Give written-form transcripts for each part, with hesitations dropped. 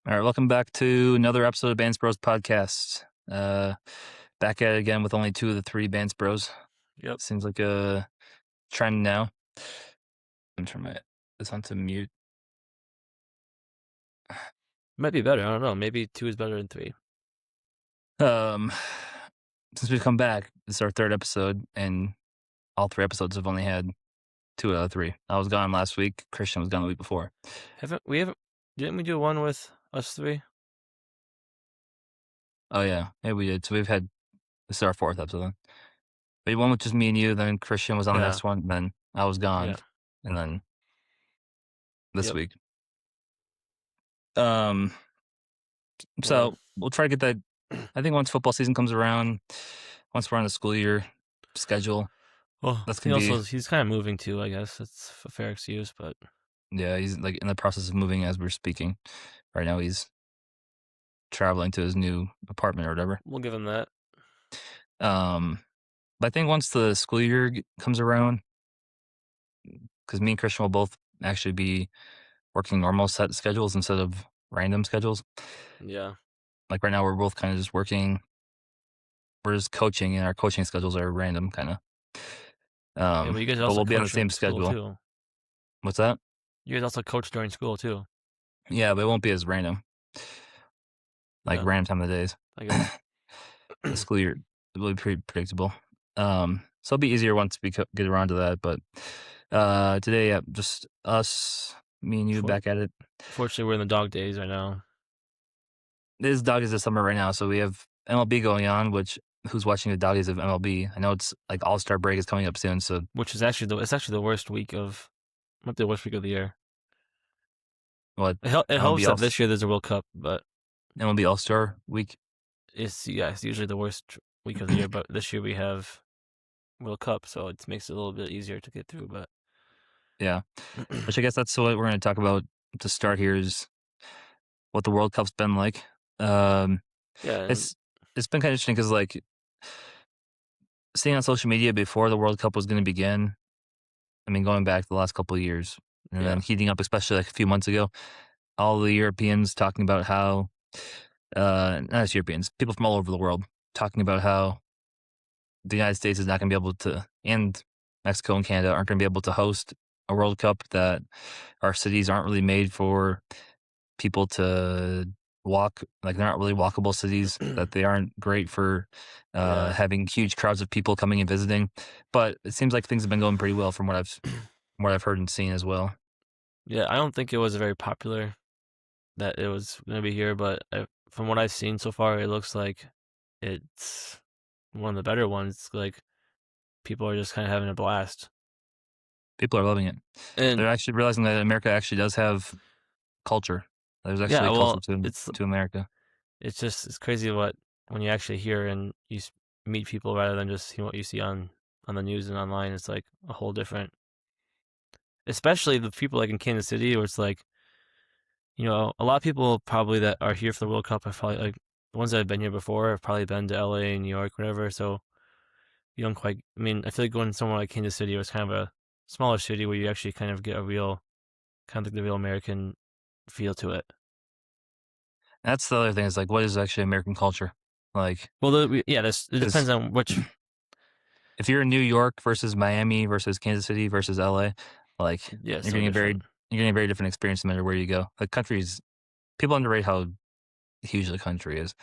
All right, welcome back to another episode of Bands Bros podcast. Back at it again with only two of the three Bands Bros. Yep. Seems like a trend now. I'm turning this on to mute. Might be better. I don't know. Maybe 2 is better than 3. Since we've come back, this is our third episode, and all three episodes have only had 2 out of 3. I was gone last week. Christian was gone the week before. Didn't we do one with us 3? Oh yeah, we did. So this is our fourth episode then. We one with just me and you, then Christian was on the Yeah. next one, and then I was gone, Yeah. and then this Yep. week. Well, So we'll try to get that. I think once football season comes around, once we're on the school year schedule, well, that's he gonna be. also he's kind of moving too. I guess it's a fair excuse, but Yeah, he's like in the process of moving as we're speaking. Right now, he's traveling to his new apartment or whatever. we'll give him that. But I think once the school year comes around, because me and Christian will both actually be working normal set schedules instead of random schedules. Yeah. Like right now, we're both kind of just working. We're just coaching, and our coaching schedules are random, kind of. Yeah, but you guys But also we'll be on the coach same during school schedule. too. What's that? You guys also coach during school too. Yeah, but it won't be as random. Like Yeah, random time of the days. I guess. The school year will be pretty predictable. So it'll be easier once we get around to that. But today, yeah, just us, me and you back at it. Fortunately, we're in the dog days right now. This doggies this summer right now, so we have MLB going on. Which who's watching the doggies of MLB? I know it's like All-Star break is coming up soon, so Which is actually the worst week of, might be the worst week of the year. what It helps MLB that this year there's a World Cup, but MLB All-Star week. it's usually the worst week of the year. But this year we have World Cup, so it makes it a little bit easier to get through. But Yeah, which I guess that's what we're going to talk about to start here is what the World Cup's been like. yeah, It's been kind of interesting because like seeing on social media before the World Cup was going to begin. I mean, going back the last couple of years, and then heating up, especially like a few months ago, all the Europeans talking about how, not just Europeans, people from all over the world talking about how the United States is not going to be able to, and Mexico and Canada aren't going to be able to host a World Cup, that our cities aren't really made for people to walk, like they're not really walkable cities, that they aren't great for having huge crowds of people coming and visiting. But it seems like things have been going pretty well from what I've heard and seen as well. yeah. I don't think it was very popular that it was going to be here, but from what I've seen so far, it looks like it's one of the better ones. Like people are just kind of having a blast, People are loving it. and They're actually realizing that America actually does have culture. There's actually yeah, a well, culture to America. it's crazy when you actually hear and you meet people rather than just what you see on the news and online. It's like a whole different, especially the people like in Kansas City, where it's like, a lot of people probably that are here for the World Cup are probably like the ones that have been here before have probably been to LA, New York, whatever. So you don't quite. I mean, I feel like going somewhere like Kansas City, was kind of a smaller city where you actually kind of get a real, kind of like the real American feel to it. That's the other thing, is like, what is actually American culture? Like, Well, it depends on which. if you're in New York versus Miami versus Kansas City versus LA, like Yeah, you're so getting different. a very different experience no matter where you go. The country's people underrate how huge the country is.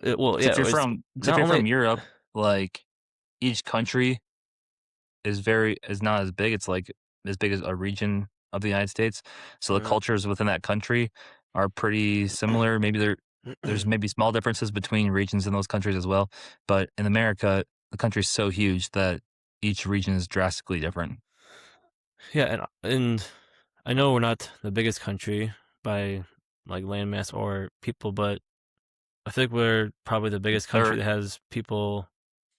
Well, yeah, If it's you're not only. from Europe, like each country is not as big. It's like as big as a region of the United States. So the Mhm. cultures within that country are pretty similar. Maybe there's maybe small differences between regions in those countries as well. But in America, the country's so huge that each region is drastically different. Yeah, and I know we're not the biggest country by like landmass or people, but I think we're probably the biggest country There, that has people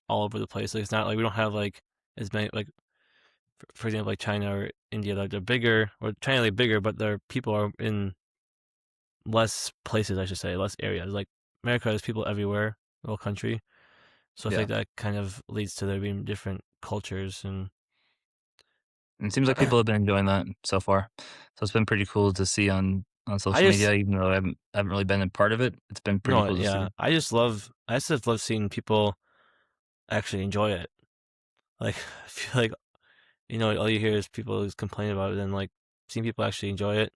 all over the place. Like it's not like we don't have like as many like for example like China or India. Like they're bigger, or China like bigger, but their people are in less places. I should say less areas. Like America has people everywhere, the whole country. So I yeah. think that kind of leads to there being different cultures and And it seems like people have been enjoying that so far. So it's been pretty cool to see on on I social just media, even though I haven't really been a part of it. It's been pretty no, cool to yeah, see. I just love seeing people actually enjoy it. Like, I feel like, all you hear is people just complain about it, and, like, seeing people actually enjoy it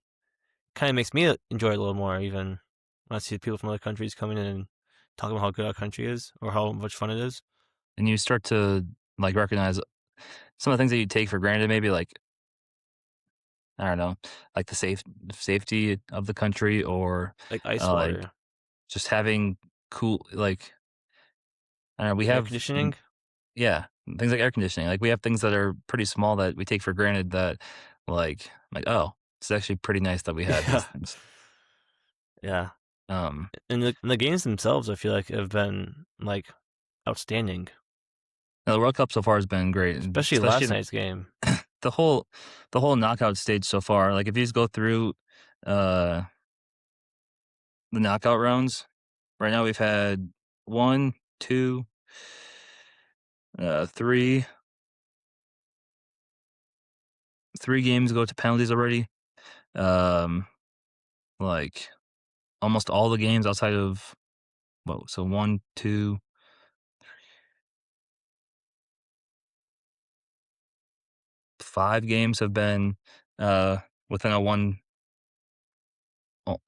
kinda makes me enjoy it a little more even when I see people from other countries coming in and talking about how good our country is or how much fun it is. And you start to, like, recognize some of the things that you take for granted, maybe, like, I don't know, like the safety of the country or, Like ice like, water, just having cool like, I don't know, we air have conditioning. yeah, things like air conditioning, like, we have things that are pretty small that we take for granted that, like, "Oh, it's actually pretty nice that we have these Yeah, things." yeah. Um, And the games themselves, I feel like, have been, like, outstanding, Now the World Cup so far has been great, and especially especially last night's game. the whole the whole knockout stage so far, like, if you just go through, uh, the knockout rounds, right now we've had 1, 2, 3 3 games go to penalties already. Um, like, almost all the games outside of well, so 1, 2, 5 games have been, uh, within a 1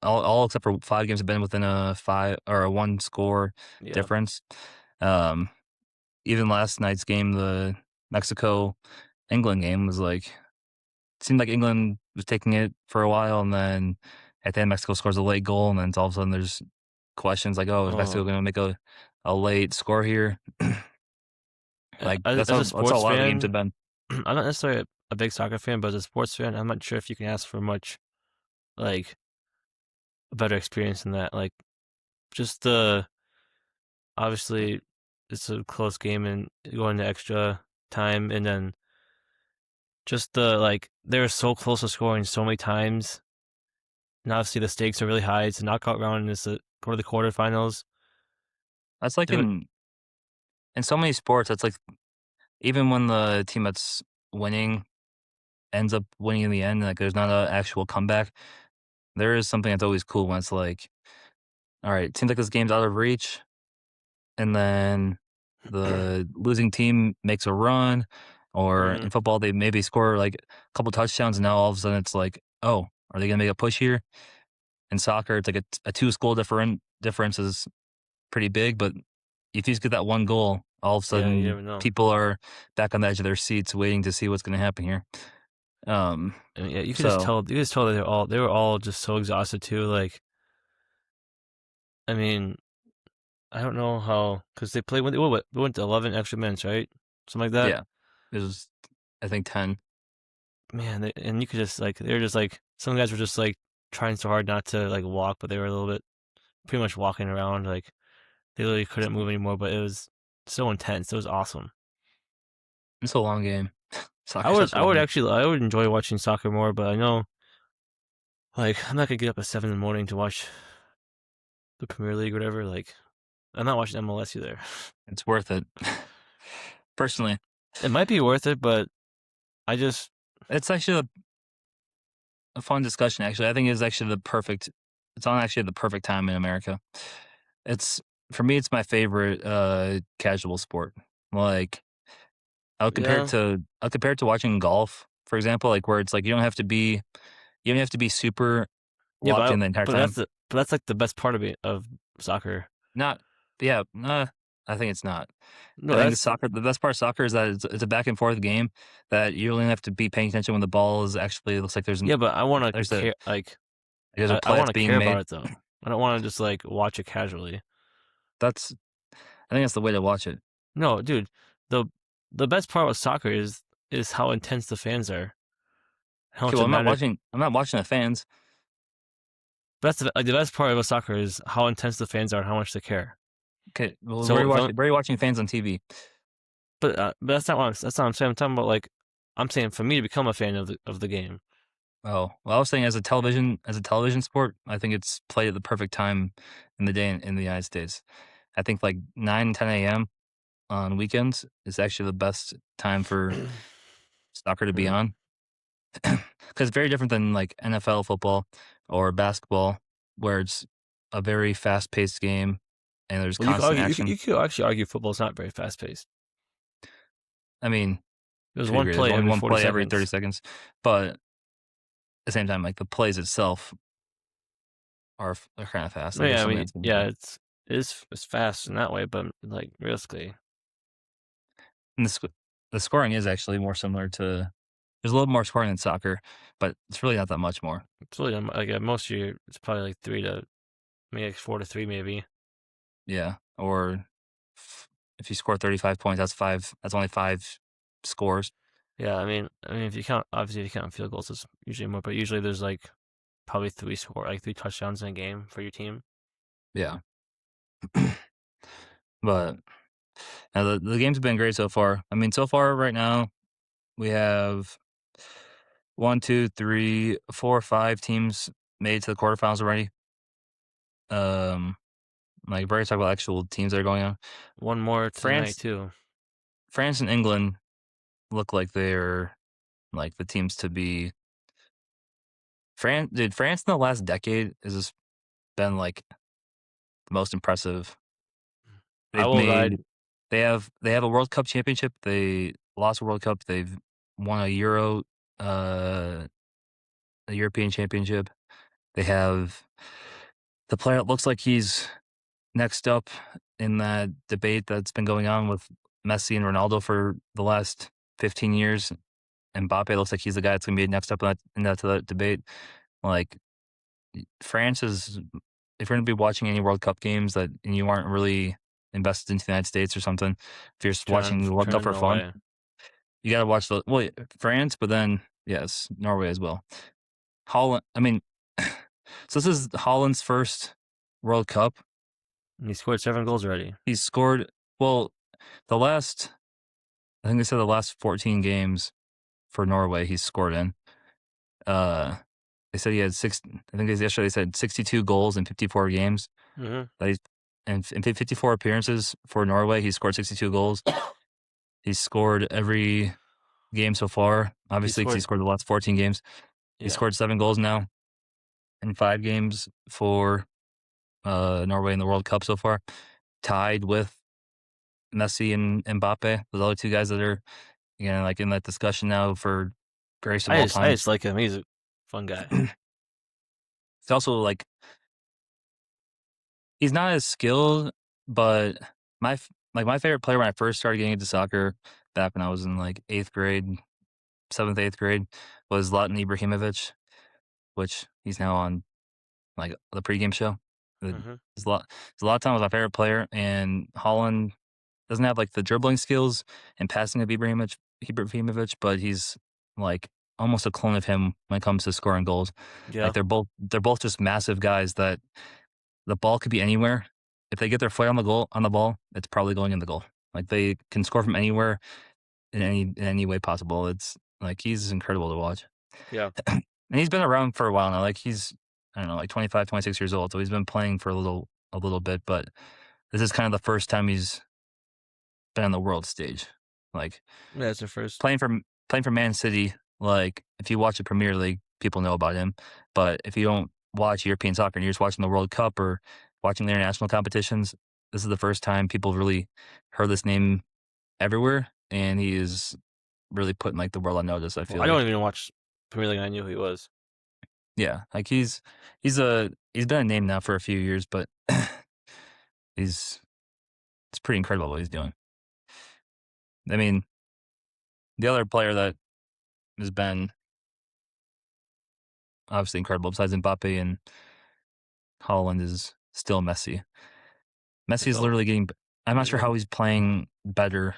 all except for 5 games have been within a 5 or a 1 score Yeah. difference. Um, Even last night's game, the Mexico-England game was like seemed like England was taking it for a while, and then at the end, Mexico scores a late goal, and then all of a sudden there's questions like, "Oh, is Mexico Oh, gonna make a late score here?" Like, as a that's how a sports lot of the games have fan, been. I'm not necessarily a big soccer fan, but as a sports fan, I'm not sure if you can ask for much, like, a better experience than that. Like, just the obviously, it's a close game and going to extra time, and then just the like, they were so close to scoring so many times, and obviously the stakes are really high. It's a knockout round, and it's a go to the quarterfinals. That's like There in so many sports, that's like even when the team that's winning ends up winning in the end, like, there's not an actual comeback, there is something that's always cool when it's like, "Alright, it seems like this game's out of reach." And then the losing team makes a run, or in mhm, football, they maybe score like a couple touchdowns, and now all of a sudden it's like, oh, are they going to make a push here? In soccer, it's like a two school difference is pretty big, but if you just get that one goal, all of a yeah, you sudden never know. people are back on the edge of their seats waiting to see what's going to happen here. Um, And yeah, so you could just tell that they were all just so exhausted too. Like, I mean, I don't know how because they played when they went to 11 extra minutes, right? Something like that. yeah, it was I think 10. Man, and you could just like they were just like some guys were just like trying so hard not to like walk, but they were a little bit pretty much walking around like they literally couldn't move anymore. But it was so intense. It was awesome. It's a long game. Soccer's such a I long would game. actually I would enjoy watching soccer more, but I know like I'm not gonna get up at 7 in the morning to watch the Premier League or whatever. Like I'm not watching MLS either. It's worth it. Personally, It might be worth it, but I just it's actually a fun discussion, actually. I think it's actually it's on actually the perfect time in America. It's for me, it's my favorite, casual sport. Like, yeah. I'll compare it to watching golf, for example, like, where it's like you don't have to be super Yeah, locked in the entire time. but that's like the best part of it of soccer. Not yeah, I think it's not. No, I think that's the best part of soccer is that it's a back and forth game that you only have to be paying attention when the ball is actually looks like yeah, but I want to there's care like a I play want that's to being care about made. it though. I don't want to just like watch it casually. That's I think that's the way to watch it. No, dude, the the best part of soccer is how intense the fans are, how Okay, much well, it matters. I'm not watching the fans. That's like the best part of soccer is how intense the fans are and how much they care. Okay, well, So if I'm, where are you watching fans on TV? but that's not what I'm saying. I'm talking about like I'm saying for me to become a fan of the game. Oh, well, I was saying as a television sport, I think it's played at the perfect time in the day in the United States. I think like 9, 10 a.m. on weekends is actually the best time for soccer to be Hmm. on. Because it's very different than like NFL football, or basketball, where it's a very fast-paced game and there's Well, you could constant argue action. you could actually argue football's not very fast paced. I mean, There's to a one degree, there's play only every one 40 play every 30 seconds. seconds, but at the same time, like, the plays itself are kinda fast, No, like, there's yeah, I something mean, that's gonna yeah, happen. it's fast in that way, but like realistically, And the scoring is actually more similar to there's a little more scoring than soccer, but it's really not that much more. it's really like at most year it's probably like 3 to maybe like 4 to 3 maybe. Yeah, or f if you score 35 points, that's only 5 scores. Yeah, I mean if you count obviously if you count field goals, it's usually more, but usually there's like probably like three touchdowns in a game for your team. Yeah. But, the game's been great so far. I mean, so far right now, we have 1, 2, 3, 4, 5 teams made it to the quarterfinals already. Um, like, we're already talking about actual teams that are going on. One more tonight France too. France and England look like they're, like, the teams to be France in the last decade has just been, like, the most impressive. I They've will ride. made they have a World Cup championship. They lost a World Cup. They've won uh, a European championship. They have the player that looks like he's next up in that debate that's been going on with Messi and Ronaldo for the last 15 years. Mbappe looks like he's the guy that's gonna be next up in that debate. Like, France is if you're gonna be watching any World Cup games and you aren't really invested into the United States or something, if you're just watching the World Cup Turn for fun, away. you gotta watch France, but then, yes, Norway as well. Holland I mean, so this is Holland's first World Cup. And he scored 7 goals already. He's scored well, the last I think they said the last 14 games for Norway he's scored in. Uh, they said he had I think it was yesterday they said 62 goals in 54 games Hmm. that he's in 54 appearances for Norway, he scored 62 goals. He's scored every game so far, He obviously, because he scored. scored the last 14 games. He Yeah, scored 7 goals now in 5 games for, Norway in the World Cup so far, tied with Messi and Mbappe, those other 2 guys that are, like, in that discussion now for greatest of all I time. just like him. He's a fun guy. He's also, like he's not as skilled, but my favorite player when I first started getting into soccer back when I was in, like, 8th grade, 7th, 8th grade was Zlatan Ibrahimovic, which he's now on, like, the pregame show. The Hmm. Zlatan was my favorite player, and Holland doesn't have, like, the dribbling skills and passing of Ibrahimovic, but he's, like, almost a clone of him when it comes to scoring goals. Like, Yeah, they're both just massive guys that the ball could be anywhere. If they get their foot on the ball, it's probably going in the goal. Like, they can score from anywhere in any way possible. It's like, he's incredible to watch. yeah, And he's been around for a while now. Like, I don't know, like 25, 26 years old. So he's been playing for a little bit, but this is kind of the first time he's been on the world stage. Like, yeah. It's the first. playing for playing for Man City, like, if you watch the Premier League, people know about him. But if you don't watch European soccer and you're just watching the World Cup or watching the international competitions, this is the first time people really heard this name everywhere, and he is really putting, like, the world on notice, I Well, feel I don't like. even watch Premier League. I knew who he was. Yeah, like, he's been a name now for a few years, but he's it's pretty incredible what he's doing. I mean, the other player that has been obviously incredible besides Mbappe and Holland is still Messi. Messi is Oh, literally getting I'm not he's sure how been. he's playing better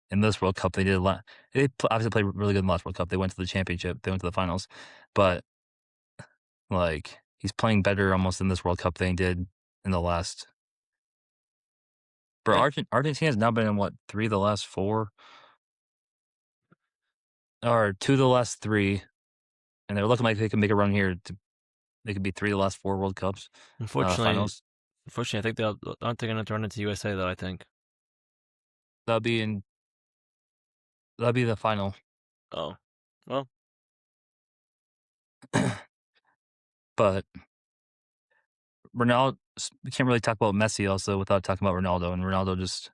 in this World Cup. Obviously played really good in the last World Cup. They went to the championship. They went to the finals. But, like, he's playing better almost in this World Cup than he did in the last Bro, Yeah, Argentina's now been in what, 3 of the last 4? Or 2 of the last 3, and they're looking like they can make a run here they could be 3 of the last 4 World Cups, unfortunately, finals. unfortunately, I think aren't they going to turn into USA though? I think. That'll be in that'll be the final. Oh, well, But Ronaldo, we can't really talk about Messi also without talking about Ronaldo, and Ronaldo just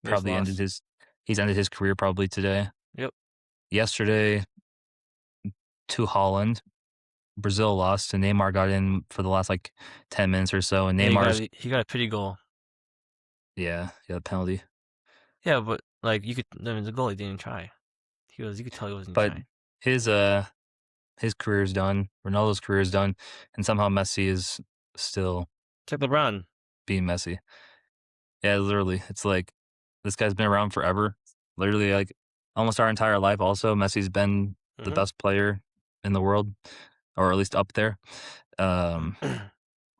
He just probably lost. he's ended his career probably today. Yep. Yesterday to Holland, Brazil lost, and Neymar got in for the last like 10 minutes or so, and Yeah, Neymar's he got a pity goal. yeah, penalty. Yeah, but like you could, I mean, the goalie didn't try. You could tell he wasn't But trying. his his career is done. Ronaldo's career is done, and somehow Messi is still It's like LeBron. being Messi. Yeah, literally. It's like this guy's been around forever. Literally, like almost our entire life. Also, Messi's been the Mm-hmm. best player in the world, or at least up there. Um,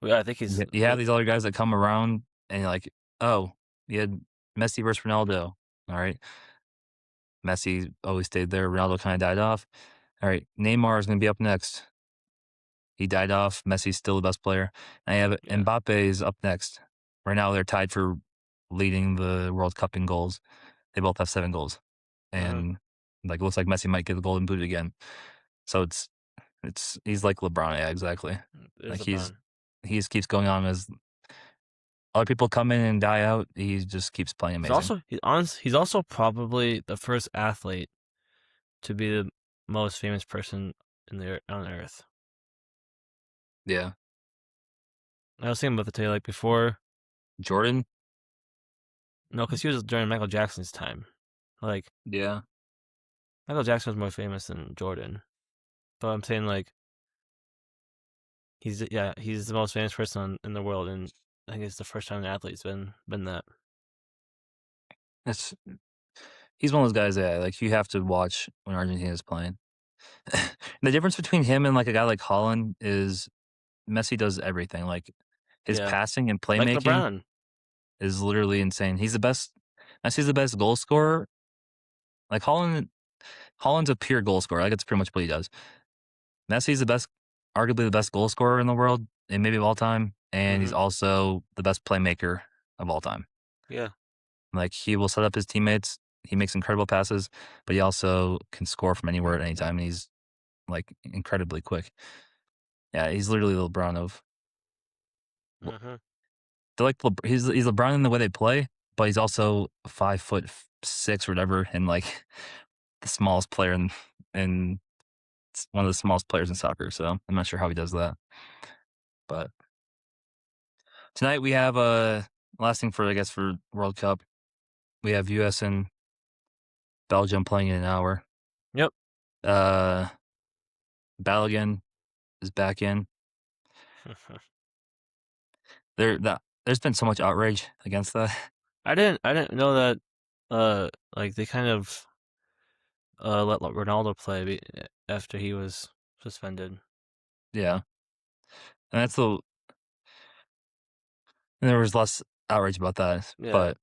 Yeah, I think he's. you have these other guys that come around, and you're like, oh, you had Messi versus Ronaldo. All right, Messi always stayed there. Ronaldo kind of died off. All right, Neymar is going to be up next. He died off. Messi's still the best player. And I have Yeah. Mbappe is up next. Right now, they're tied for leading the World Cup in goals. They both have 7 goals, Mm-hmm. and like it looks like Messi might get the Golden Boot again. So he's like LeBron, yeah, exactly. There's Like LeBron. he just keeps going on as other people come in and die out. He just keeps playing amazing. He's also probably the first athlete to be the most famous person on Earth. Yeah, I was thinking about to tell you like before. Jordan. No, because he was during Michael Jackson's time. Like Yeah, Michael Jackson was more famous than Jordan. But I'm saying like he's the most famous person in the world, and I think it's the first time an athlete's been that. it's he's one of those guys that like you have to watch when Argentina's playing. The difference between him and like a guy like Holland is Messi does everything. Like his Yeah, passing and like playmaking LeBron. is literally insane. He's the best. Messi's the best goal scorer. Like Holland's a pure goal scorer. Like that's pretty much what he does. Messi's the best, arguably the best goal scorer in the world, and maybe of all time. And he's Mm-hmm. also the best playmaker of all time. Yeah. Like he will set up his teammates. He makes incredible passes, but he also can score from anywhere at any time. And he's like incredibly quick. Yeah, he's literally the LeBron of. Mm-hmm. They're like he's LeBron in the way they play, but he's also 5'6" or whatever, and like the smallest player in one of the smallest players in soccer. So I'm not sure how he does that. But tonight we have last thing for I guess for World Cup, we have US and Belgium playing in an hour. Yep. Uh Balogun is back in. There's been so much outrage against that. I didn't know that. Like they kind of let Ronaldo play after he was suspended. Yeah. And that's the and there was less outrage about that. Yeah. But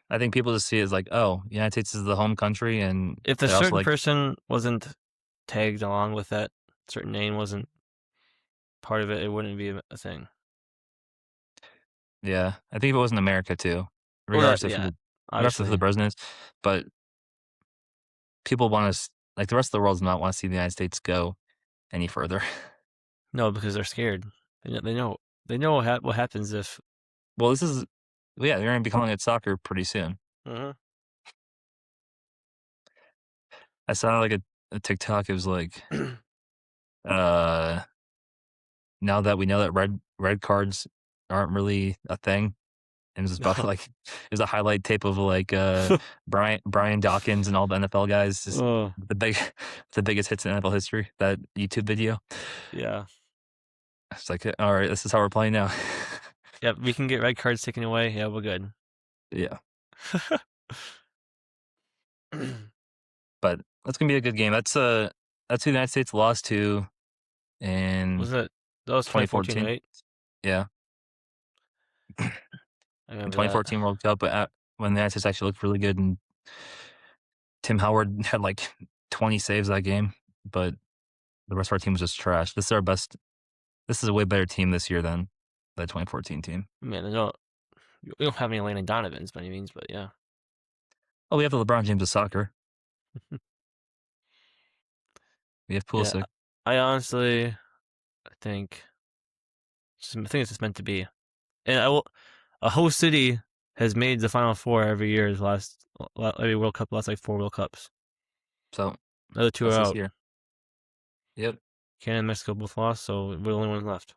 I think people just see it as like, oh, United States is the home country and If a they also certain like person wasn't tagged along with that certain name wasn't part of it, it wouldn't be a thing. yeah. I think if it was in America too, Well, regardless of yeah, who the obviously. president is. But people want us like the rest of the world does not want to see the United States go any further. No, because they're scared. They know what happens if. Well, this is yeah, they're going to be calling it soccer pretty soon. Mhm. I saw like a TikTok. It was like, uh, now that we know that red cards aren't really a thing, and it's about like it was a highlight tape of like Brian Dawkins and all the NFL guys, just Oh, the biggest hits in NFL history. That YouTube video. yeah. It's like, all right, this is how we're playing now. Yeah, we can get red cards taken away. Yeah, we're good. Yeah, but that's gonna be a good game. That's who the United States lost to in Wasn't it? That was 2014, 2014. right? Yeah, I in remember that. 2014 World Cup, but when the United States actually looked really good, and Tim Howard had like 20 saves that game, but the rest of our team was just trash. This is our best. This is a way better team this year than the 2014 team. Man, we don't have any Landon Donovans by any means, but yeah. Oh, we have the LeBron James of soccer. We have Yeah, Pulisic. I honestly I think it's just meant to be. And a host city has made the Final Four every year. Every World Cup, last like 4 World Cups. So The other two are that's this out. year. Yep. Canada and Mexico both lost, so we're the only ones left.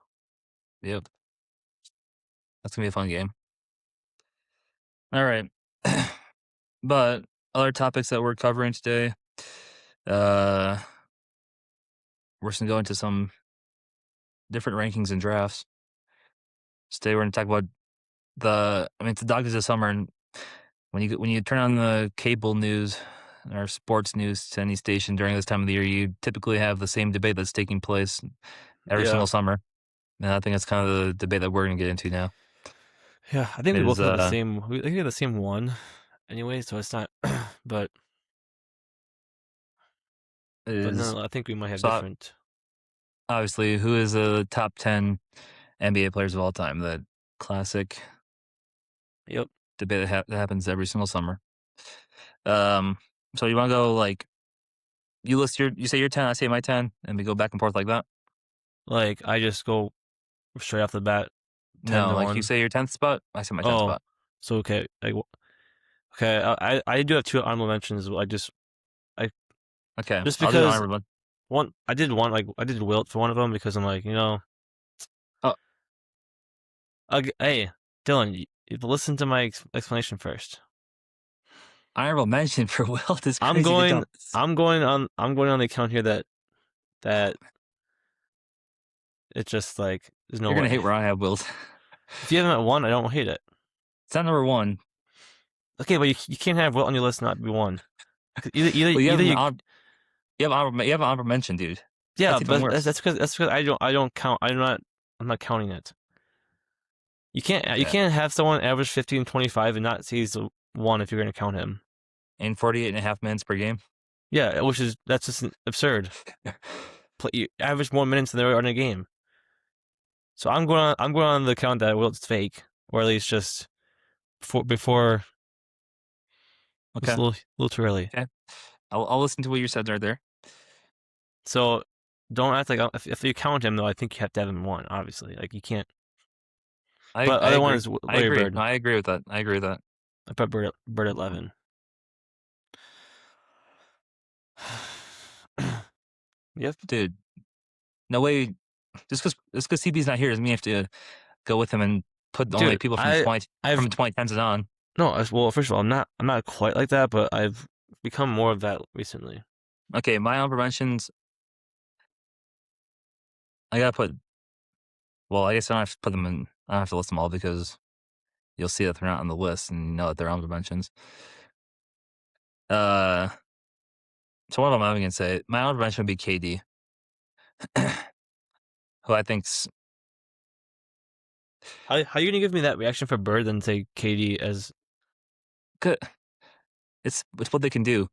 Yep. That's gonna be a fun game. All right. But other topics that we're covering today, uh, we're just gonna go into some different rankings and drafts. Today we're gonna talk about it's the dog days of summer, and when you turn on the cable news or sports news to any station during this time of the year, you typically have the same debate that's taking place every single Yeah, summer. And I think that's kind of the debate that we're gonna get into now. yeah. I think we both Is have the same. I think we have the same one, anyway. So it's not. but is no, I think we might have so different. obviously who is the top 10 NBA players of all time? The classic Yep. debate that happens every single summer. Um, so you want to go like you say your 10, I say my 10, and we go back and forth like that. Like I just go straight off the bat, ten No, to like you one. say your 10th spot, I say my 10th Oh, spot. so okay. Okay. I do have two honorable mentions. I Okay, just I'll do the because honorable. one I did Wilt for one of them because I'm like Oh, hey Dylan, you listen to my explanation first. honorable mention for Wilt is I'm crazy to going dump. I'm going on the account here that it's just like there's no You're gonna hate way. where I have Wilt. If you haven't at one, I don't hate it. It's not number one. Okay, but you can't have Wilt on your list not be one. Well, Either you you have an honorable mention, dude. yeah, That's even but worse. that's because I don't count. I'm not counting it. You Okay, can't have someone average 15 25 and not see he's a one if you're going to count him. in 48 and a half minutes per game. Yeah, that's just absurd. You average more minutes than they were in a game. So I'm going on the count that Wilt's fake, or at least just before it's Okay, a little too early. okay. I'll listen to what you said right there. So don't act like if you count him though, I think you have to have him one. Obviously, like you can't. But I other one agree. is I Larry agree. Bird. No, I agree with that. I agree with that. I put Bird at 11. Yep, Dude, no way. Just because CB's not here doesn't mean you have to go with him and put only dude. people from I've the 2010s and on. no. Well, first of all, I'm not quite like that, but I've become more of that recently. Okay, my honorable mentions, I gotta put. Well, I guess I don't have to put them in. I don't have to list them all because you'll see that they're not on the list and you know that they're honorable mentions. Uh, so one of them I'm gonna say my honorable mention would be KD, who I think's How you gonna give me that reaction for Bird and say KD as good. It's what they can do.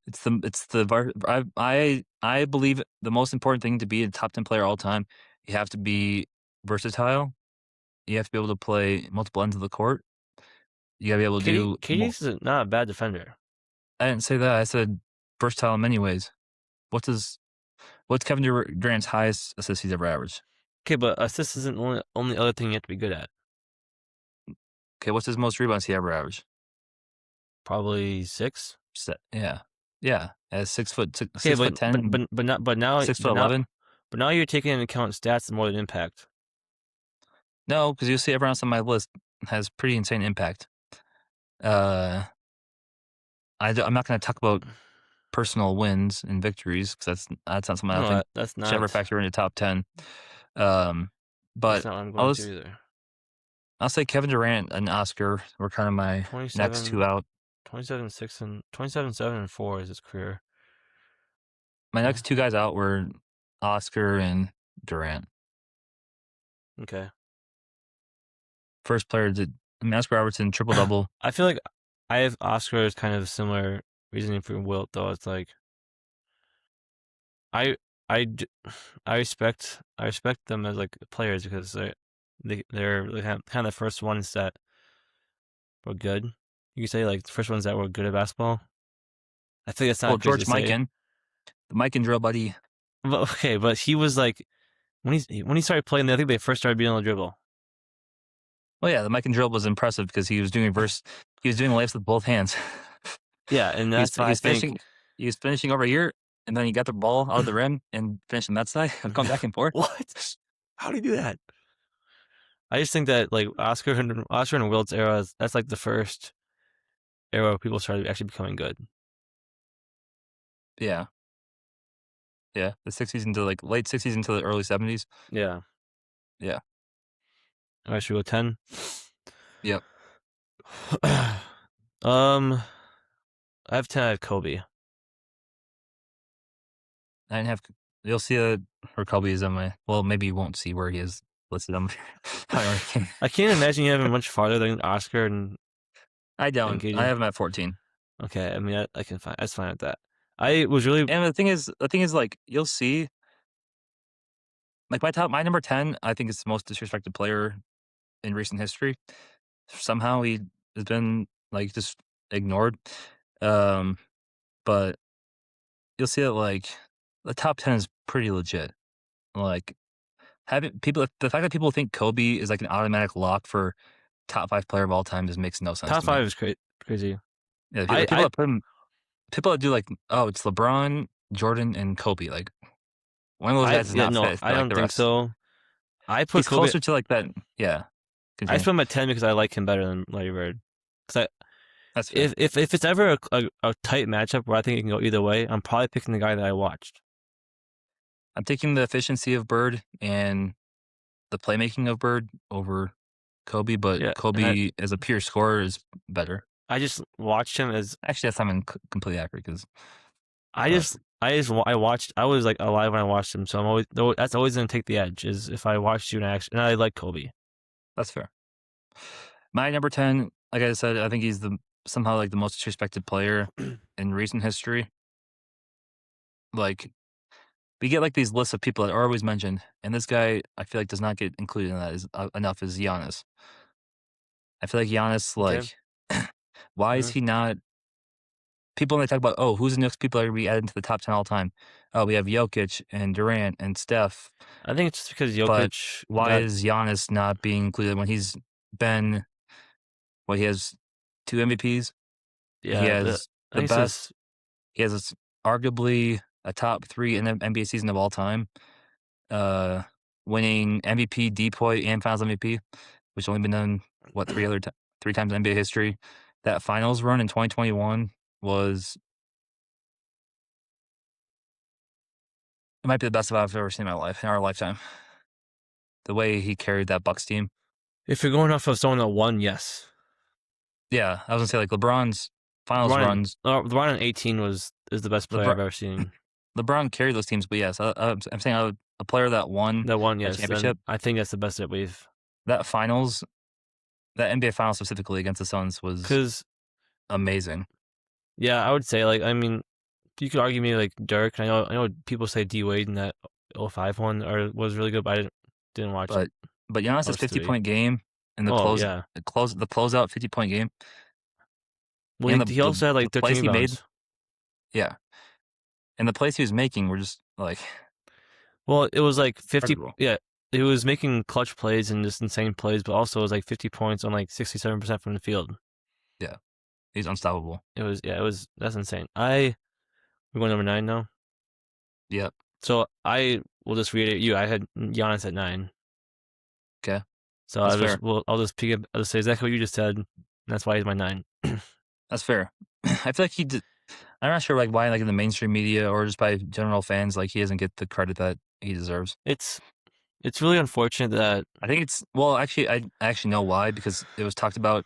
I believe the most important thing to be a top 10 player all time, you have to be versatile. You have to be able to play multiple ends of the court. You gotta be able to do KD's not a bad defender. I didn't say that. I said versatile in many ways. What's his what's Kevin Durant's highest assist he's ever averaged? Okay, but assist isn't the only other thing you have to be good at. Okay, what's his most rebounds he ever averaged? Probably 6. Yeah. Yeah. As Okay, 6'10", but 6'11". now you're taking into account stats more than impact. No, because you'll see everyone else on my list has pretty insane impact. Uh I'm not gonna talk about personal wins and victories because that's not something I don't No, think should ever that's factor into top 10. Um, but not what I'm I'll going to just, either. I'll say Kevin Durant and Oscar were kind of my next 27, two out. 27, 6 and 27, 7 and 4 is his career. My Yeah. next two guys out were Oscar and Durant. Okay. First player Oscar Robertson triple double. I feel like I have Oscar's kind of similar reasoning for Wilt though. It's like I I d- I respect them as like players because they're like, kind of the first ones that were good. You could say like the first ones that were good at basketball. I think that's Well, not crazy George to say. Mikan, the Mike and drill buddy. But okay, but he was like when he started playing, I think they first started being able to dribble. Well, yeah, the Mike and drill was impressive because he was doing reverse. He was doing layups with both hands. Yeah, and that's why I He's think finishing. He was finishing over here, and then he got the ball out of the rim and finished on that side, going back and forth. what? How do you do that? I just think that like Oscar and Wilt's era, that's like the first era where people started actually becoming good. Yeah, yeah, the '60s into like late '60s into the early '70s. Yeah. Yeah, All right, should we go 10? yep. um, I have 10. I have Kobe. I didn't have. You'll see where Kobe is on my. Well, maybe you won't see where he is listed on my ranking. I can't imagine you having much farther than Oscar I and don't. I KG. have him at 14. Okay, I mean I can find that's fine with that. I was really And the thing is, like you'll see, like my number 10, I think is the most disrespected player in recent history. Somehow he has been like just ignored. Um, but you'll see that like the top 10 is pretty legit. Like having people, the fact that people think Kobe is like an automatic lock for top 5 player of all time just makes no sense top to me. five is crazy. Yeah, I people I that put him, people that do like, oh, it's LeBron, Jordan, and Kobe. Like one of those I guys does yeah not no, fit I like don't the think rest. so. I put He's Kobe. closer to like that. Yeah, I continue. put him at 10 because I like him better than Larry Bird. Because That's fair. if it's ever a tight matchup where I think it can go either way, I'm probably picking the guy that I watched. I'm taking the efficiency of Bird and the playmaking of Bird over Kobe, but Yeah, and Kobe as a pure scorer is better. I just watched him as Actually, that's not even completely accurate because, but I watched. I was like alive when I watched him, so I'm always that's always gonna take the edge. Is if I watched you and I like Kobe. that's fair. My number 10, like I said, I think he's the somehow like the most disrespected player in recent history. Like we get like these lists of people that are always mentioned, and this guy I feel like does not get included in that is enough. Is Giannis? I feel like Giannis, Okay. like, why is Mhm. he not? People when they talk about, oh, who's the next people that are be added to the top 10 all time? Oh, we have Jokic and Durant and Steph, I think it's just because but Jokic why got is Giannis not being included when he's been what he has 2 MVPs? He yeah. has I the think it's best. just He has arguably a top 3 in the NBA season of all time, uh, winning MVP, Depoy, and Finals MVP, which only been done what 3 times in NBA history. That finals run in 2021 was it might be the best I've ever seen in my life in our lifetime. The way he carried that Bucks team. if you're going off of someone that won, yes. Yeah, I was gonna say like LeBron's finals LeBron runs. LeBron in 18 is the best player LeBron I've ever seen. LeBron carried those teams, but yes, I'm saying a player that won That won, a yes. Then championship. I think that's the best that we've That finals, that NBA finals specifically against the Suns was because amazing. yeah, I would say like I mean you could argue me like Dirk. I know people say D Wade in that '05 one or was really good, but I didn't watch But Giannis's most of 50 it. point game and Oh yeah. the closeout 50-point game Well, and he also had the like 13 plays he made, rebounds. yeah, and the plays he was making were just like Well, it was like 50. incredible. Yeah, he was making clutch plays and just insane plays, but also it was like 50 points on like 67% from the field. Yeah, he's unstoppable. It was that's insane. We're going number 9 now. Yep. So I will just reiterate you. I had Giannis at 9. Okay, So that's fair. I'll just I'll just say exactly what you just said. And that's why he's my 9. That's fair. I feel like he did. I'm not sure like why like in the mainstream media or just by general fans like he doesn't get the credit that he deserves. It's it's really unfortunate that I think it's well actually I actually know why because it was talked about.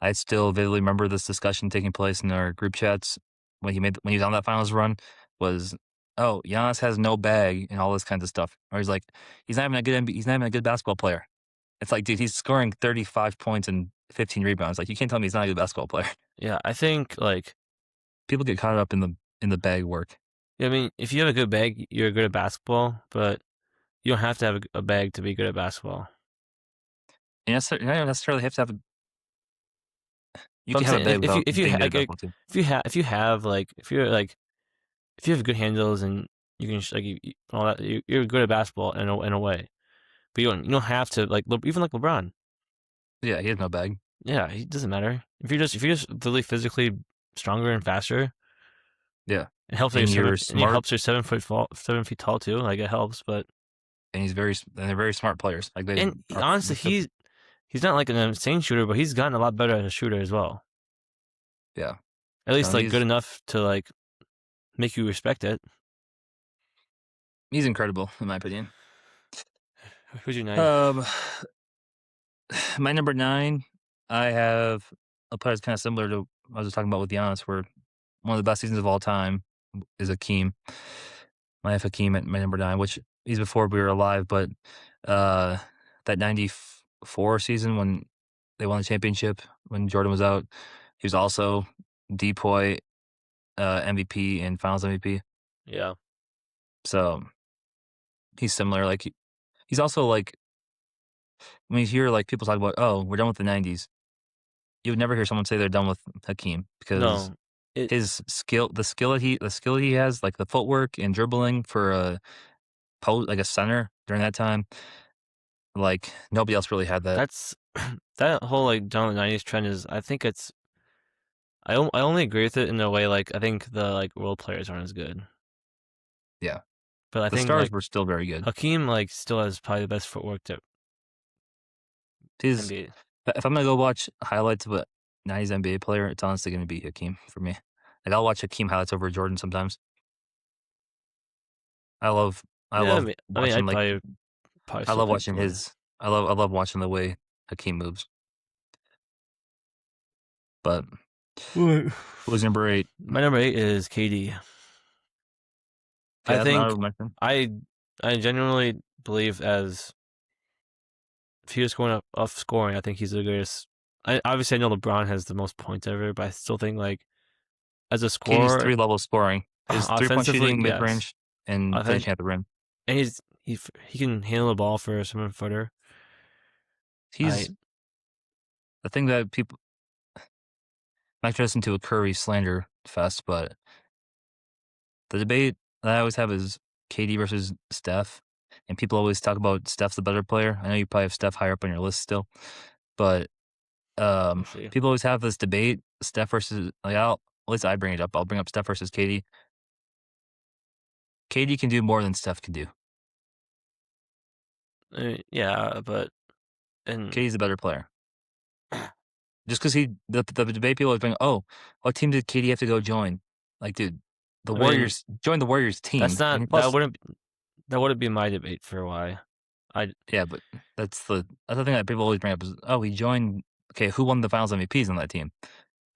I still vividly remember this discussion taking place in our group chats when he was on that finals run was oh Giannis has no bag and all this kinds of stuff. Or he's like he's not even a good he's not even a good basketball player. It's like dude he's scoring 35 points and 15 rebounds. Like you can't tell me he's not a good basketball player. yeah, I think like People get caught up in the bag work. I mean, if you have a good bag, you're good at basketball, but you don't have to have a bag to be good at basketball. You don't necessarily have to have you But I'm can have a saying bag without if you being good at like basketball too. if you have like if you're like if you have good handles and You can all that. You're good at basketball in a way, but you don't have to even like LeBron. Yeah, he has no bag. Yeah, it doesn't matter if you're just really physically stronger and faster. Yeah, It helps that and you're and it smart, helps you're 7 feet tall too. Like it helps, but and they're very smart players. Like they are honestly, like the he's not like an insane shooter, but he's gotten a lot better as a shooter as well. yeah. At No, least like good enough to make you respect it. he's incredible in my opinion. Who's your nine? Um, my number 9, I have a player that's kind of similar to I was just talking about with Giannis, where one of the best seasons of all time is Hakeem. I have Hakeem at my number 9, which he's before we were alive, but uh, that 94 season when they won the championship, when Jordan was out, he was also Depoy MVP and Finals MVP. Yeah, So he's similar. He's also like when you hear like people talk about, oh, we're done with the '90s. You would never hear someone say they're done with Hakeem because no, it his skill, the skill he has, like the footwork and dribbling for a post, like a center during that time, like nobody else really had that. that's that whole down the '90s trend is. I think it's I only agree with it in a way I think the role players aren't as good, Yeah, but I the think stars were still very good. Hakeem still has probably the best footwork to His NBA. If I'm gonna go watch highlights of a '90s NBA player, it's honestly gonna be Hakeem for me. Like I'll watch Hakeem highlights over Jordan sometimes. I love I Yeah, love watching I'd probably I still love pick watching Jordan. his I love watching the way Hakeem moves. But Wait. who was number 8? My number 8 is KD. Okay, I that's not think a mention. I I genuinely believe as if he was going up off scoring, I think he's the greatest. Obviously I know LeBron has the most points ever, but I still think as a KD's scorer, 3 level scoring. His three-point offensively, shooting, yes. mid-range, and Offen- finishing at the rim. and he can handle the ball for a 7 footer. I He's the thing that people might turn this into a Curry slander fest, but the debate that I always have is KD versus Steph, and people always talk about Steph's the better player. I know you probably have Steph higher up on your list still, but We'll see. people always have this debate: Steph versus at least I bring it up. I'll bring up Steph versus KD. KD can do more than Steph can do. Yeah, but and KD's a better player. Just because the debate people always bring, oh, what team did KD have to go join? Like, dude, the I mean Warriors joined the Warriors that's team, not and plus, that wouldn't be my debate for why. I yeah, but that's the thing that people always bring up is, oh, he joined. Okay, who won the Finals MVPs on that team?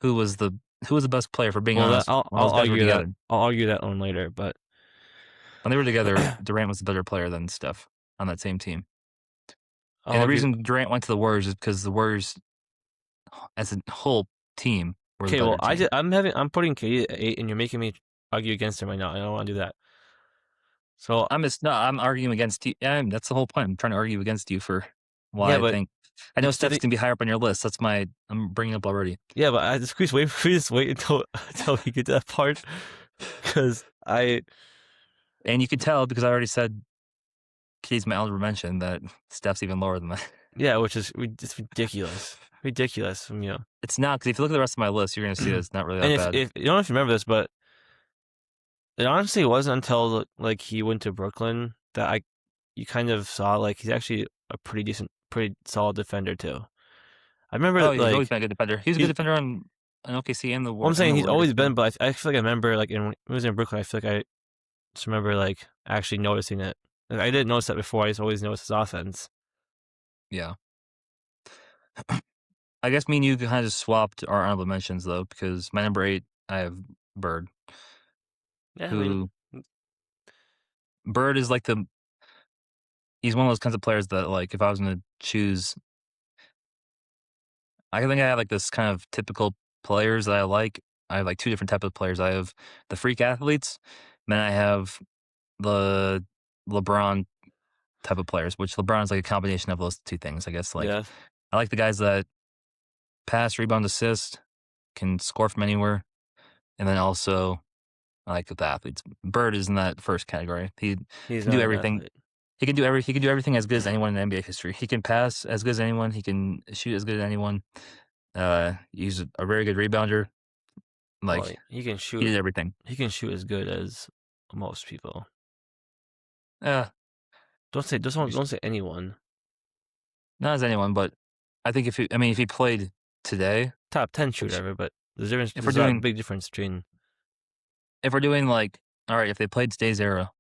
Who was the who was the best player? For being well that honest, when those guys were together, I'll argue that one later, but when they were together, I'll Durant was the better player than Steph on that same team. And the argue. reason Durant went to the Warriors is because the Warriors, as a whole team, were the Okay, well better team. I'm putting KD at 8, and you're making me argue against him right now. I don't want to do that. So I'm just no, I'm arguing against you. Yeah, that's the whole point. I'm trying to argue against you for why yeah, I but think. I know to Steph's the gonna be higher up on your list. I'm bringing up already. yeah, but I just please wait, please wait until until we get to that part because I And you can tell because I already said Keys my honorable mention that Steph's even lower than that. yeah, which is it's ridiculous from you. It's not because if you look at the rest of my list, you're gonna see that And it's not really that bad. if you don't know if you remember this, but it honestly wasn't until he went to Brooklyn that you kind of saw he's actually a pretty solid defender too. I remember Oh yeah, he's always been a good defender. He was a good he's defender on OKC and well, I'm and saying the he's Warriors always too. been, but I feel like I remember when he was in Brooklyn, I feel like I just remember actually noticing it. I didn't notice that before. I just always noticed his offense. Yeah, I guess me and you kind of just swapped our honorable mentions though because my number 8 I have Bird, Yeah, I mean, who Bird is like the he's one of those kinds of players that like if I was gonna choose I think I have like this kind of typical players that I like. I have like 2 different type of players. I have the freak athletes, then I have the LeBron type of players, which LeBron is like a combination of those 2 things, I guess. Like yeah, I like the guys that pass, rebound, assist, can score from anywhere, and then also I like with athletes. Bird is in that first category. He He's can do not an everything. athlete. He can do everything as good as anyone in NBA history. He can pass as good as anyone. He can shoot as good as anyone. He's a very good rebounder. Well, Like he can he shoot. did everything. He can shoot as good as most people. Uh, Don't say anyone. Not as anyone, but I think I mean, if he played today, Top 10 shooter which ever, but there's difference. if we're There's a doing, big difference between. if we're doing like, all right, if they played today's era,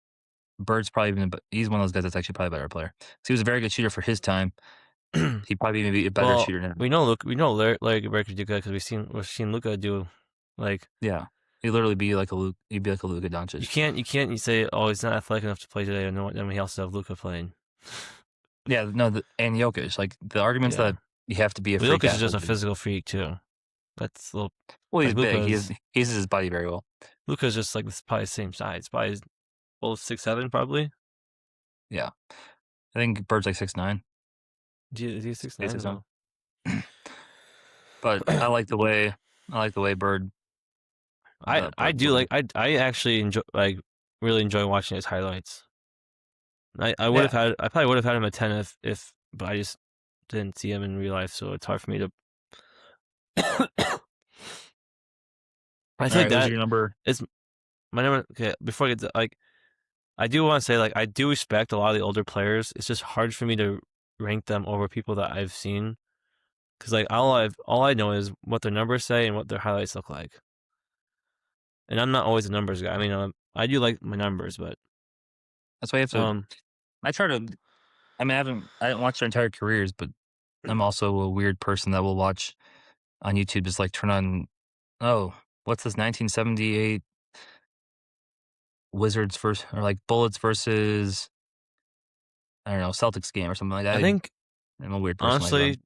Bird's probably even, he's one of those guys that's actually probably a better player. So he was a very good shooter for his time. He probably maybe a better Well, shooter now. we know. Look, we know Larry Bird could do good because we've seen Luka do. Like Yeah, he'd literally be like a Luke. He'd be like a Luka you Doncic. can't you can't you say, oh, he's not athletic enough to play today, and then we also have Luka playing. Yeah, no, and Jokic. Like the arguments Yeah, that you have to be a well, freak Jokic is just athlete. a physical freak too. That's a little Well, he's like big. He uses his body very well. Luka's just like probably the same size. Probably both 6'7", probably. Yeah, I think Bird's like 6'9". Is he 6'9"? 6'9". Oh. But I like the way Bird I Bird do plays. I actually enjoy really enjoy watching his highlights. Yeah, I probably would have had him at 10 if but I just didn't see him in real life, so it's hard for me to. I all think right. Who's that your number? is my number. Okay, before I get to I do want to say I do respect a lot of the older players. It's just hard for me to rank them over people that I've seen because all I know is what their numbers say and what their highlights look like. And I'm not always a numbers guy. I mean, I do like my numbers, but That's why you have to. um, I try to. I mean, I didn't watch their entire careers, but I'm also a weird person that will watch on YouTube. Just like turn on. Oh, what's this? 1978 Wizards versus or like Bullets versus I don't know Celtics game or something like that. I think I'm a weird person like that. honestly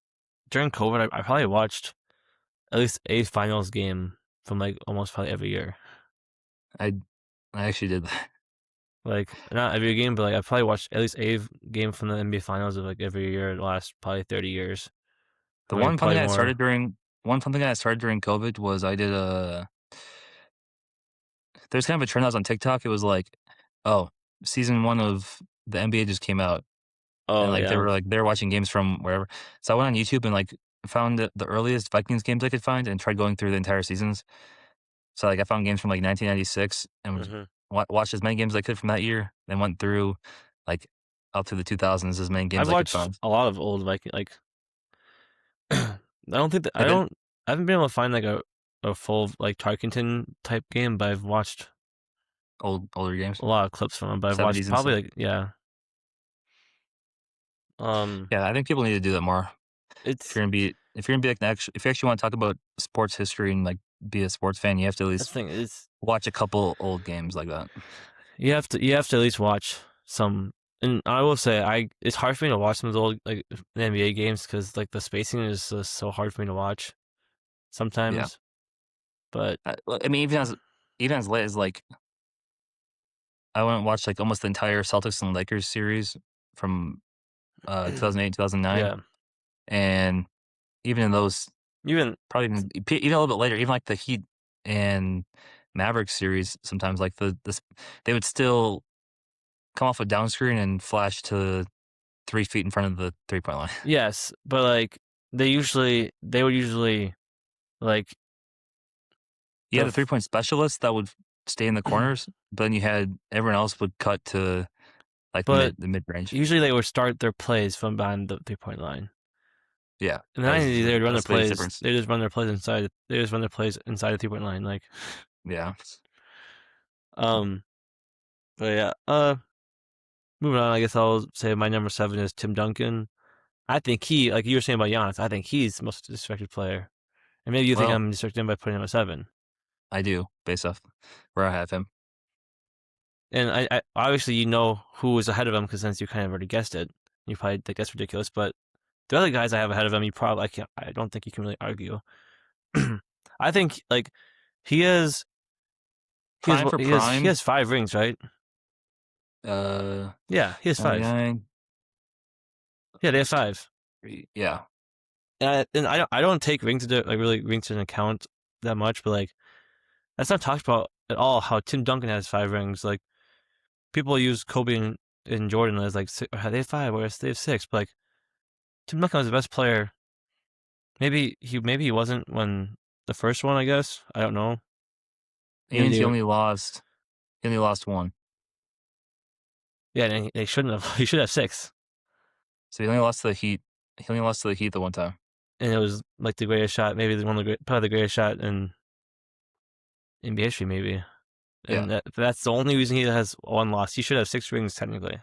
during COVID, I probably watched at least a finals game from almost probably every year. I I actually did that. Like not every game, but I probably watched at least a game from the NBA finals of every year the last probably 30 years, The or maybe one fun probably thing I more. started during one fun thing I started during COVID was I did a. There's kind of a trend that was on TikTok. It was like, oh, season one of the NBA just came out, and Oh yeah. they were watching games from wherever. So I went on YouTube and found the earliest Vikings games I could find and tried going through the entire seasons. So I found games from 1996 and Hmm. watched as many games as I could from that year. Then went through like up to the 2000s as many games I've I could watched find. a lot of old Viking. I don't think that And then I haven't been able to find a full Tarkington type game, but I've watched older games, a lot of clips from him. But I've watched 70s and stuff. probably yeah. Um, Yeah, I think people need to do that more. it's If you're gonna be if you actually want to talk about sports history and be a sports fan, you have to at that's least the thing. It's watch a couple old games like that. you have to at least watch some. And I will say, it's hard for me to watch some of the old NBA games because the spacing is just so hard for me to watch Yeah, sometimes. But I mean, even as late as I went and watched almost the entire Celtics and Lakers series from 2008 2009, yeah, and even in those, even probably even a little bit later, even like the Heat and Mavericks series, sometimes they would still come off a down screen and flash to 3 feet in front of the 3-point line. yes, but they would usually like You the had the 3-point specialist that would stay in the corners, but then you had everyone else would cut to like but the mid range. usually they would start their plays from behind the 3-point line. Yeah, In the 90s, they would run their that's the biggest plays. difference. They just run their plays inside. They just run their plays inside the 3-point line. Yeah, Um, but yeah. Moving on. I guess I'll say my number 7 is Tim Duncan. I think like you were saying about Giannis, I think he's the most disrespected player. And maybe you think well, I'm disrespecting him by putting him at 7. I do based off where I have him. And I obviously who was ahead of him because since you kind of already guessed it, you probably think that's ridiculous. But the other guys I have ahead of him, I don't think you can really argue. I think he has Prime for he prime, has 5 rings, right? uh, Yeah, he has 5. 99. Yeah, they have 5. Yeah, And I don't take rings into really rings into account that much, but that's not talked about at all how Tim Duncan has 5 rings. Like people use Kobe and Jordan as like they have 5 or they have 6, but like Tim Duncan was the best player. Maybe he wasn't when the first one. I guess I don't know. Maybe And they were. he only lost one. Yeah, and they shouldn't have. He should have 6, So he only lost to the Heat. He only lost to the Heat the one time. and it was like the greatest shot. Maybe one of the probably the greatest shot in NBA history. Maybe, Yeah. and that's the only reason he has one loss. He should have 6 rings technically.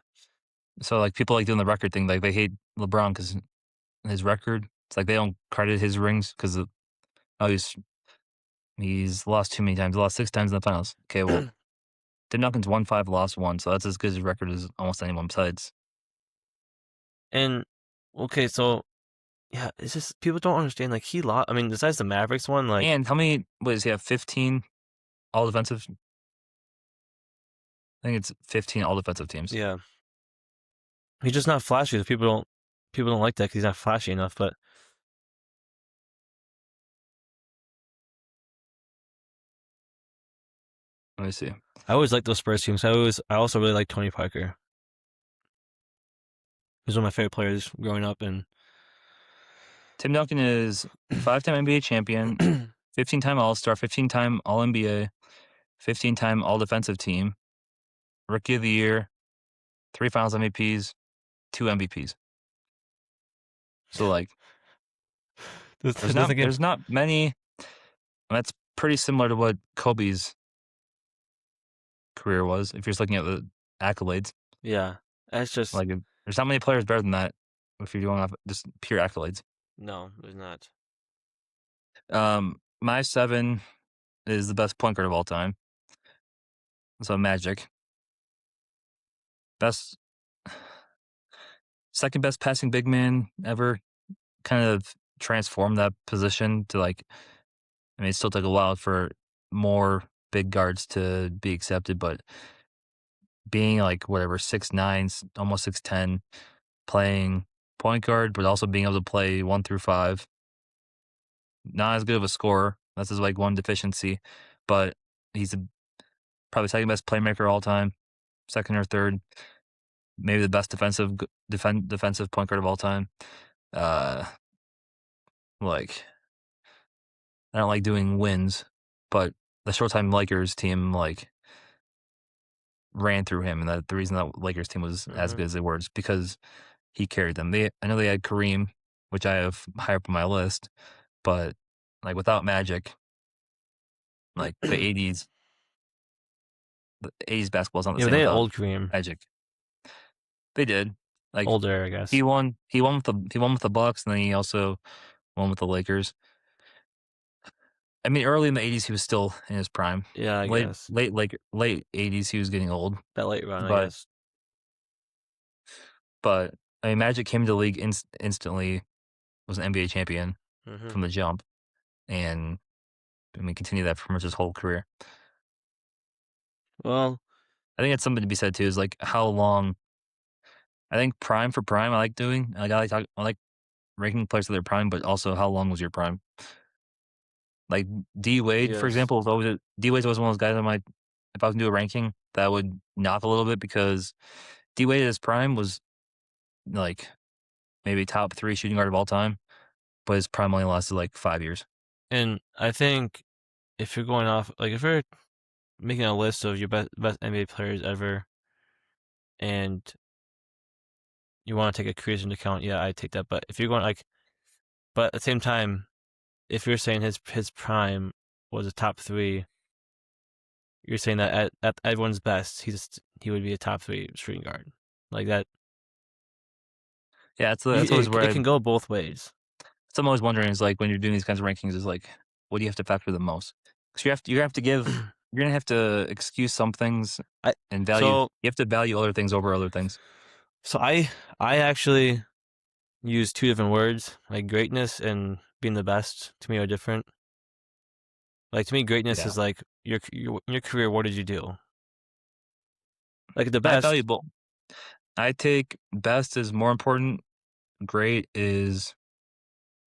So like people like doing the record thing, like they hate LeBron because his record. It's like they don't credit his rings because oh he's lost too many times. He lost 6 times in the finals. Okay, well Tim Duncan's won 5, lost 1, so that's as good as his record as almost anyone besides. And okay, so yeah, it's just people don't understand. Like he lost. I mean, besides the Mavericks one, like And how many? What does he have? 15 all defensive. I think it's 15 all defensive teams. yeah, he's just not flashy. So people don't like that because he's not flashy enough. But Let me see. I always liked those Spurs teams. I also really like Tony Parker. He's one of my favorite players growing up, and Tim Duncan is 5-time NBA champion, 15-time All Star, 15-time All NBA, 15-time All Defensive Team, Rookie of the Year, 3 Finals MVPs, 2 MVPs. So like, doesn't get there's not many. That's pretty similar to what Kobe's career was. If you're just looking at the accolades, yeah. That's just like there's not many players better than that. If you're going off just pure accolades, no. There's not. my 7 is the best point guard of all time. So Magic, best, second best passing big man ever. Kind of transformed that position to like. I mean, it still took a while for more big guards to be accepted, but being like whatever 6'9", almost 6'10", playing point guard, but also being able to play 1 through 5. Not as good of a scorer. That's his like one deficiency, but he's probably second best playmaker all time, second or third, maybe the best defensive point guard of all time. Uh, like I don't like doing wins, but the Showtime Lakers team like ran through him, and that the reason that Lakers team was as Hmm. good as they were is because he carried them. I know they had Kareem, which I have higher up on my list, but like without Magic, like the '80s basketball is not the Yeah, but same they had without old Kareem, Magic. They did. Like older, I guess. he won with the Bucks, and then he also won with the Lakers. I mean, early in the '80s, he was still in his prime. Yeah, I guess Late '80s, he was getting old. that late run, I But guess. but I mean, Magic came to the league instantly, was an NBA champion Hmm. from the jump, and I mean, continued that pretty much his whole career. Well, I think it's something to be said too. Is like how long. I think prime for prime. I like doing. I like ranking players to their prime, but also how long was your prime? Like D Wade, for yes, example, D Wade's always one of those guys I might, if I was to do a ranking, that would knock a little bit because D Wade at his prime was like maybe top 3 shooting guard of all time, but his prime only lasted like 5 years. and I think if you're going off, like if you're making a list of your best NBA players ever, and you want to take a career into account, yeah, I take that. But if you're going like, but at the same time, if you're saying his prime was a top 3, you're saying that at everyone's best, he would be a top 3 shooting guard like that. Yeah, that's always It where can go both ways. that's what I'm always wondering is like when you're doing these kinds of rankings is like what do you have to factor the most? Because you have to give you're gonna have to excuse some things I and value so you have to value other things over other things. so I actually use 2 different words. Like greatness and being the best to me are different. Like to me, greatness Yeah, is like your career. What did you do? Like the I best, value both. I take best is more important. Great is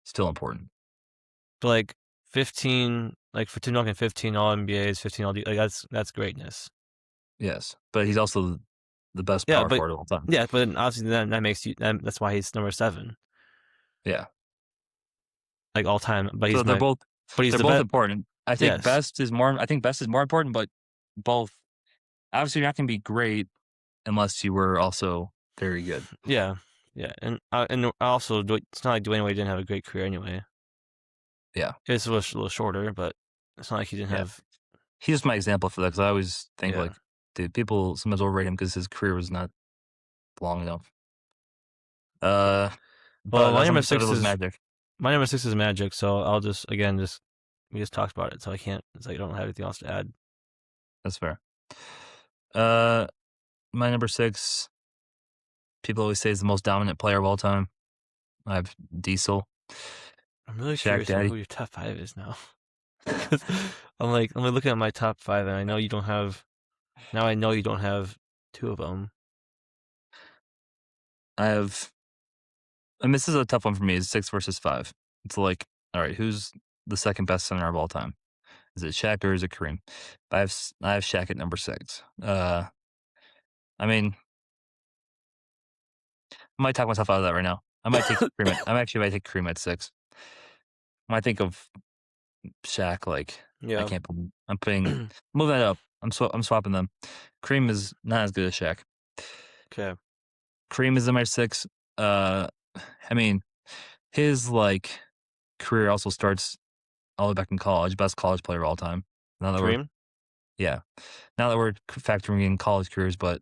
still important. but like 15, like for Tim Duncan, 15 All NBAs, 15 All D. Like that's greatness. Yes, but he's also the best Yeah, power but forward of all time. yeah, but obviously that makes you. That's why he's number 7, Yeah. like all time. But So he's not. But he's they're the both best. important. Yes. I think best is more important, but both obviously you're not gonna be great unless you were also very good. Yeah. Yeah. And also, it's not like Dwayne Wade didn't have a great career anyway. Yeah. It was a little shorter, but it's not like he didn't Yeah. have. He's just my example for that because I always think Yeah. like, dude, people sometimes overrate him because his career was not long enough. Uh, Well, but that's on that was Magic. my number 6 is Magic. So I'll just again just we just talked about it, so I can't. It's like I don't have anything else to add. That's fair. Uh, my number 6, people always say is the most dominant player of all time. I have Diesel, I'm really Shaq curious to know who Daddy. your top 5 is now, because I'm like looking at my top 5, and I know you don't have. Now I know you don't have 2 of them. I have, and this is a tough one for me. Is 6 versus 5. It's like, all right, who's the second best center of all time? Is it Shaq or is it Kareem? I have Shaq at number 6. I mean, I might talk myself out of that right now. I might take Kareem. I actually might take Kareem at 6. When I think of Shaq, like I Yeah. can't. I'm putting moving that up. I'm swapping them. Kareem is not as good as Shaq. Okay. Kareem is in my 6. Uh, I mean, his like career also starts all the way back in college. Best college player of all time. Now that we're Kareem. yeah, now that we're factoring in college careers, but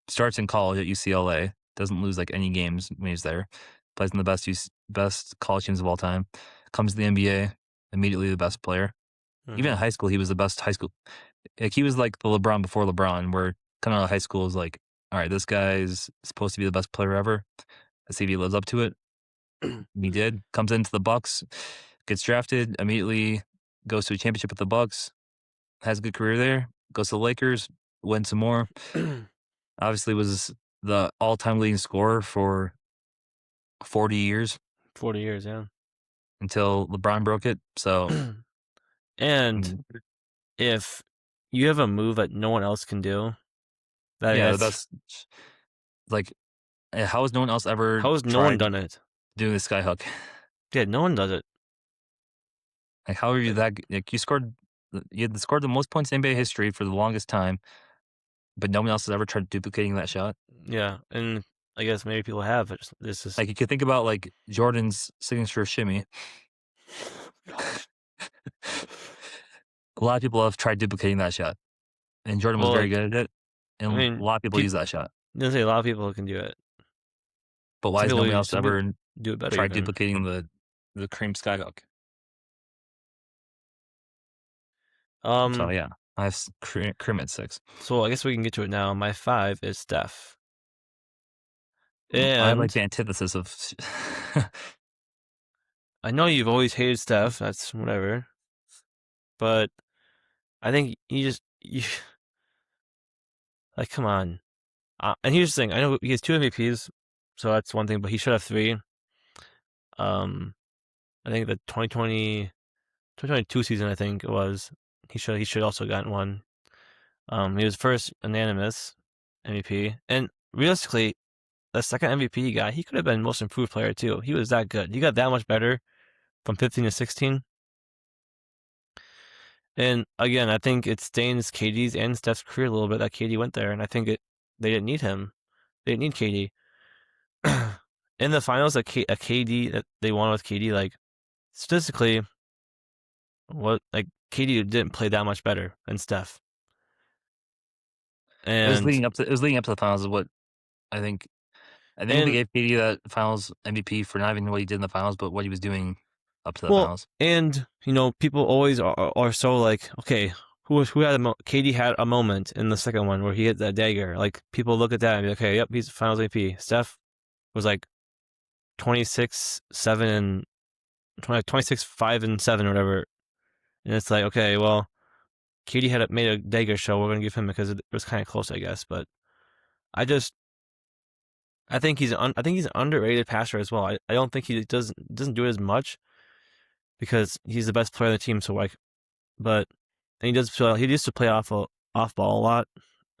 starts in college at UCLA. Doesn't lose like any games when he's there. Plays in the best college teams of all time. Comes to the NBA, immediately the best player. Even in Mm-hmm. high school, he was the best high school. Like he was like the LeBron before LeBron, where coming out of high school is like, all right, this guy's supposed to be the best player ever. Let's see if he lives up to it. He did. Comes into the Bucks, gets drafted immediately, goes to a championship with the Bucks, has a good career there. Goes to the Lakers, wins some more. Obviously, was the all-time leading scorer for 40 years 40 years, yeah. until LeBron broke it. So, I And mean, if you have a move that no one else can do, yeah, the that's best. Like, how has no one else ever how has no one tried done it? doing the skyhook? Yeah, no one does it. Like, how are you Like, that? Like, you had scored the most points in NBA history for the longest time, but no one else has ever tried duplicating that shot. yeah, and I guess maybe people have. But this is Like, you could think about like Jordan's signature shimmy. gosh. A lot of people have tried duplicating that shot, and Jordan was Well, very like good at it. I And a mean, lot of people use that shot. say a lot of people can do it. But why has nobody else Some people ever do it better tried even. duplicating the cream skyhook? So Um, yeah, I have cream at 6. so I guess we can get to it now. My 5 is Steph, I like and the antithesis of. I know you've always hated Steph. That's whatever, but I think you like come on. And here's the thing: I know he has 2 MVPs, so that's one thing, but he should have 3. Um, I think the 2022 season, I think it was, he should also gotten one. He was first unanimous MVP, and realistically, the second MVP he got, he could have been most improved player too. He was that good. He got that much better from 15 to 16. And again, I think it stains KD's and Steph's career a little bit that KD went there, and I think they didn't need him. They didn't need KD. In the finals, a KD that they won with KD, like statistically, what like KD didn't play that much better than Steph. And It was leading up to the finals is what I think. I think they and gave KD that finals MVP for not even what he did in the finals, but what he was doing up to the well, finals. and people always are so like, okay, who had KD had a moment in the second one where he hit that dagger. Like people look at that and be like, okay, yep, he's finals MVP. Steph was like 26-7 and 26-5 and 7 or whatever. And it's like, okay, well, KD made a dagger show. We're gonna give him because it was kind of close, I guess. But I just I think he's an underrated passer as well. I don't think he doesn't do it as much. because he's the best player on the team. So like, but and he used to play off ball a lot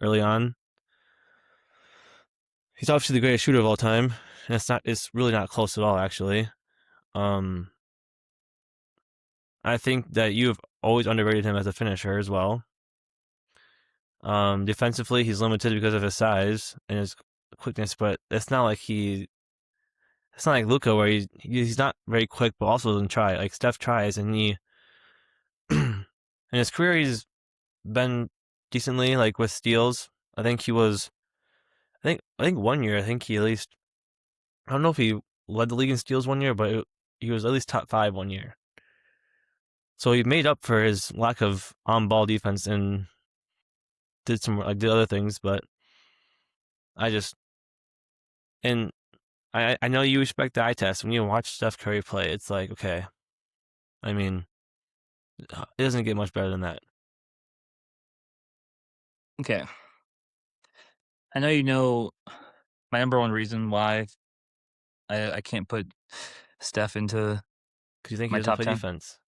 early on. He's obviously the greatest shooter of all time, and it's really not close at all actually. Um, I think that you've always underrated him as a finisher as well. Defensively, he's limited because of his size and his quickness, but it's not like Luka where he's not very quick, but also doesn't try. Like Steph tries, and he in his career he's been decently like with steals. I think he was. I think one year I think he at least I don't know if he led the league in steals one year, but he was at least top 5 one year. So he made up for his lack of on ball defense and did other things, but I just and I know you respect the eye test when you watch Steph Curry play. It's like okay, I mean it doesn't get much better than that. Okay, I know you know my number one reason why I can't put Steph into Because you think he my doesn't top play 10. defense.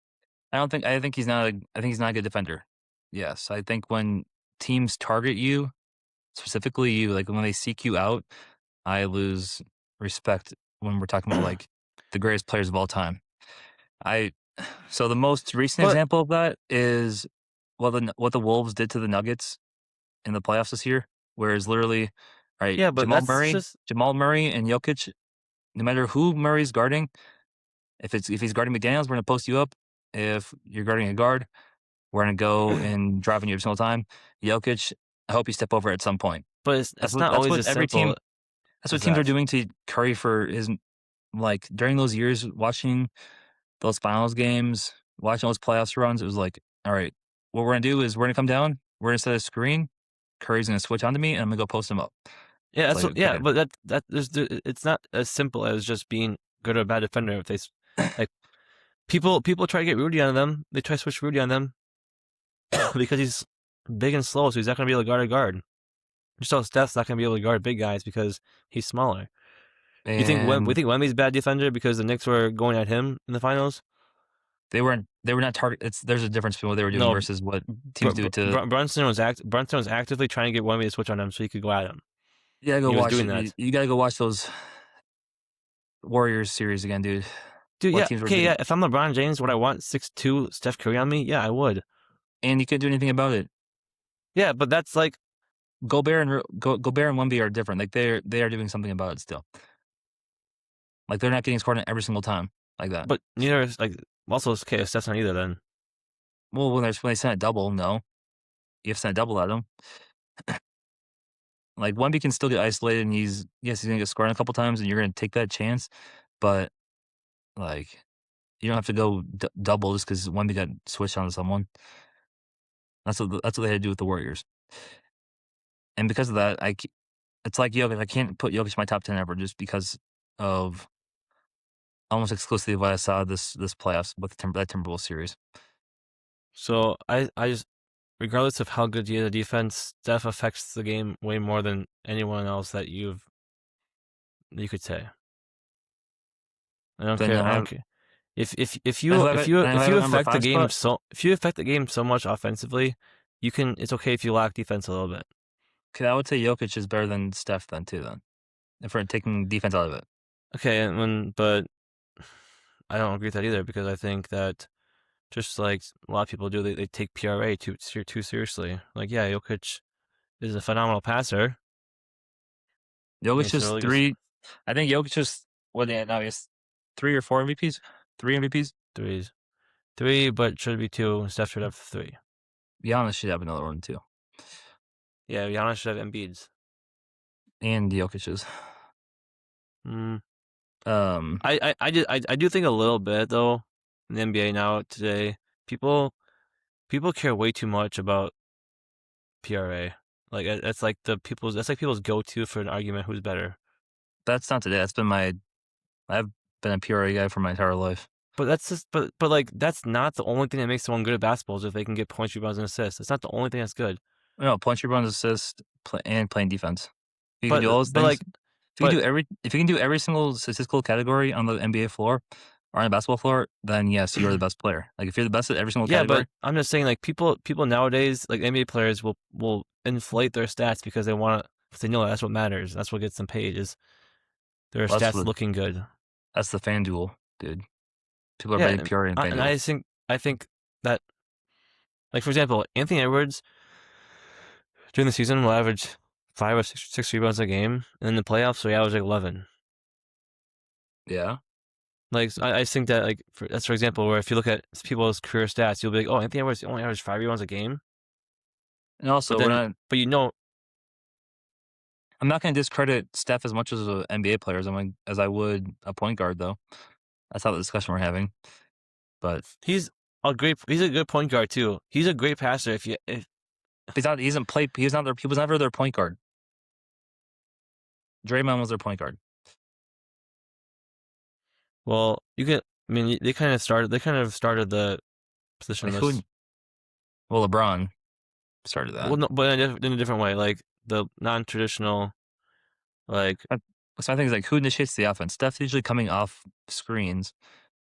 I think he's not a good defender. Yes, I think when teams target you, specifically you, like when they seek you out, I lose respect when we're talking about like the greatest players of all time. I so the most recent But example of that is what the Wolves did to the Nuggets in the playoffs this year, whereas literally, right, yeah, but that's just Jamal Murray and Jokic, no matter who Murray's guarding, if he's guarding McDaniels, we're gonna post you up. If you're guarding a guard, we're gonna go and drive on you every single time. Jokic, I hope you step over at some point. but it's not That's always what as simple that's what as teams are that. doing to Curry for his like during those years watching those finals games, watching those playoffs runs. It was like, all right, what we're gonna do is we're gonna come down, we're gonna set a screen. Curry's gonna switch onto me, and I'm gonna go post him up. Yeah, It's that's like what, yeah, okay, but it's not as simple as just being good or bad defender. If like people try to get Rudy on them, they try to switch Rudy on them because he's big and slow, so he's not going to be able to guard a guard. Just so Steph's not going to be able to guard big guys because he's smaller. You and think Wemby's a bad defender because the Knicks were going at him in the finals? they were not target. There's a difference between what they were doing No, versus what teams do to. Brunson was actively trying to get Wemby to switch on him so he could go at him. You gotta go He was watch doing it. You, that. you gotta go watch those Warriors series again, dude. Dude, What yeah, teams were okay, doing, yeah. If I'm LeBron James, would I want 6'2" Steph Curry on me? Yeah, I would. and you couldn't do anything about it. Yeah, but that's like Gobert and Wemby are different. Like they are doing something about it still. Like they're not getting scored on every single time like that. but neither is like also okay. Steph's not either. Then Well, when they send a double, no, you have to send a double at him. Like Wemby can still get isolated, and he's gonna get scored on a couple times, and you're gonna take that chance. But like you don't have to go double just because Wemby got switched onto someone. That's what they had to do with the Warriors, and because of that, it's like Jokic. I can't put Jokic in my top 10 ever just because of almost exclusively what I saw this playoffs with that Timberwolves series. so I just regardless of how good he is at defense, Steph affects the game way more than anyone else that you could say. I don't Then care. I don't care. I If have you a number affect the 5 game spot. so if you affect the game so much offensively, you can. It's okay if you lack defense a little bit. Okay, I would say Jokic is better than Steph then too. Then if we're taking defense out of it, Okay, but I don't agree with that either because I think that just like a lot of people do, they take PRA too seriously. Like, yeah, Jokic is a phenomenal passer. Jokic He's a is really good three. I think Jokic is what now he has 3 or 4 MVPs, 3 MVPs. threes. Three, but should be two. Steph should have three. Giannis should have another one too, Yeah, Giannis should have Embiid's. and Jokic's. Mm. Um, I do think a little bit though in the NBA now today. People people care way too much about PRA. Like that's like people's go to for an argument who's better. that's not today. I've been a PRA guy for my entire life. But that's just but like that's not the only thing that makes someone good at basketball is if they can get points, rebounds, and assists. It's not the only thing that's good. No, punch, rebounds, assist, and playing defense. If you can But do all those but things, like but if you can do every single statistical category on the NBA floor, are on a basketball floor, then yes, you are the best player. Like if you're the best at every single Yeah, but category, I'm just saying, like people nowadays, like NBA players, will inflate their stats because they want to. They know that's what matters. That's what gets them paid. Is their well, stats looking good? that's the fan duel, dude. People are Yeah, betting pure in and FanDuel. I think that, like, for example, Anthony Edwards during the season will average 5 or 6 rebounds a game, and in the playoffs, so he averaged like 11. Yeah. Like, I think that, like, that's for example, where if you look at people's career stats, you'll be like, oh, Anthony Edwards only averaged 5 rebounds a game, And but also, then but you know, I'm not going to discredit Steph as much as an NBA player as I would a point guard, though. That's not the discussion we're having. But he's a good point guard too. He's a great passer. If he hasn't played. He was never their point guard. Draymond was their point guard. well, you can. I mean, they kind of started. They kind of started the Like who? positionless. Well, LeBron started that. Well, no, but in a different way, like the non-traditional, like. So I think it's like who initiates the offense. Steph's usually coming off screens,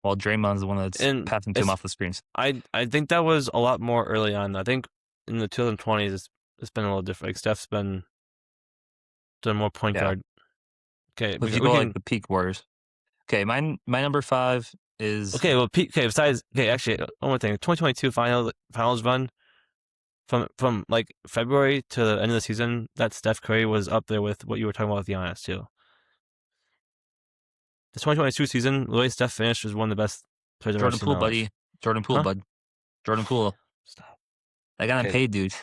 while Draymond's the one that's And passing to him off the screens. I think that was a lot more early on. I think in the 2020s, it's been a little different. Like Steph's been done more point Yeah, guard. Okay, if you we go like can. the peak Warriors. Okay, my number 5 is Okay, well, okay. Besides, okay, actually, one more thing. 2022 finals run from like February to the end of the season. That Steph Curry was up there with what you were talking about with Giannis too. The 2022 season, the way Steph finished was one of the best players I've ever Jordan seen in Poole, my life. buddy. Jordan Poole, Huh? bud. Jordan Poole. Stop. I got him Okay, paid, dude.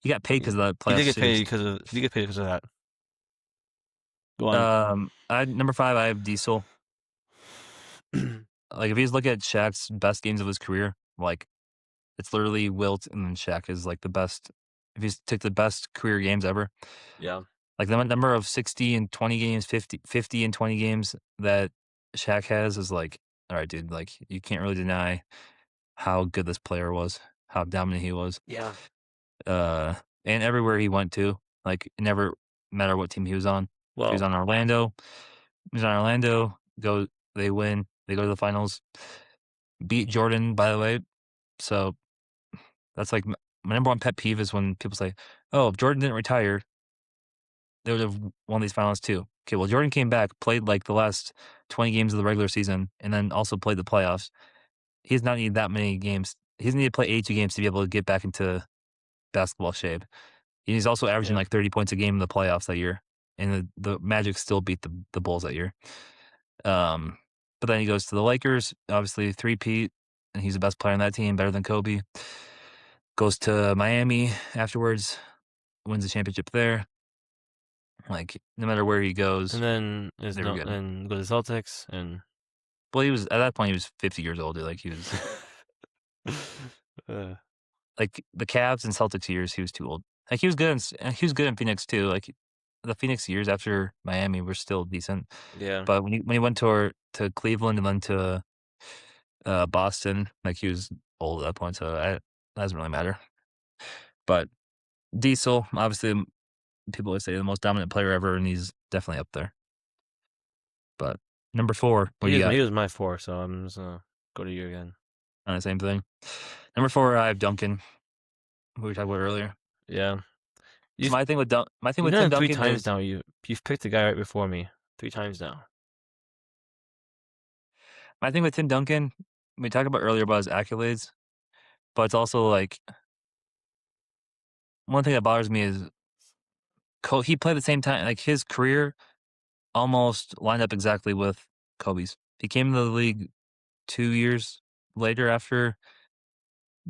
He got paid because of that he did playoff get paid series. because of that. Go on. I number 5. I have Diesel. Like if you just look at Shaq's best games of his career, like it's literally Wilt and then Shaq is like the best. If you take the best career games ever, Yeah. like the number of 60 and 20 games, 50 and 20 games that Shaq has is like, all right, dude, like you can't really deny how good this player was, how dominant he was. Yeah. Uh, and everywhere he went to, like it never matter what team he was on. If he was Well, on Orlando, he was on Orlando, they win, they go to the finals, beat Jordan, by the way. So that's like my number one pet peeve is when people say, "Oh, if Jordan didn't retire, they would have won these finals too." Okay, well, Jordan came back, played like the last 20 games of the regular season, and then also played the playoffs. He does not need that many games. He doesn't need to play 82 games to be able to get back into basketball shape. He's also averaging yeah. like 30 points a game in the playoffs that year, and the Magic still beat the Bulls that year. Um, but then he goes to the Lakers, obviously three-peat, and he's the best player on that team, better than Kobe. Goes to Miami afterwards, wins the championship there. Like no matter where he goes, And then they were good. go to Celtics and Well, he was at that point he was 50 years old. Dude. Like he was uh, like the Cavs and Celtics years. He was too old. Like he was good in Phoenix too. Like the Phoenix years after Miami were still decent. yeah. But when he went to Cleveland and then to Boston, like he was old at that point. So that doesn't really matter. But Diesel, obviously, people always say the most dominant player ever, and he's definitely up there. But number 4, what do you got? He was my 4, so I'm just gonna go to you again. On the same thing. Number 4, I have Duncan, who we talked about earlier. Yeah. So You've my thing you've with done Tim it 3 Duncan times is now. You've picked the guy right before me 3 times now. my thing with Tim Duncan. We talked about earlier about his accolades, but it's also like one thing that bothers me is he played at the same time. Like his career almost lined up exactly with Kobe's. He came into the league 2 years later, after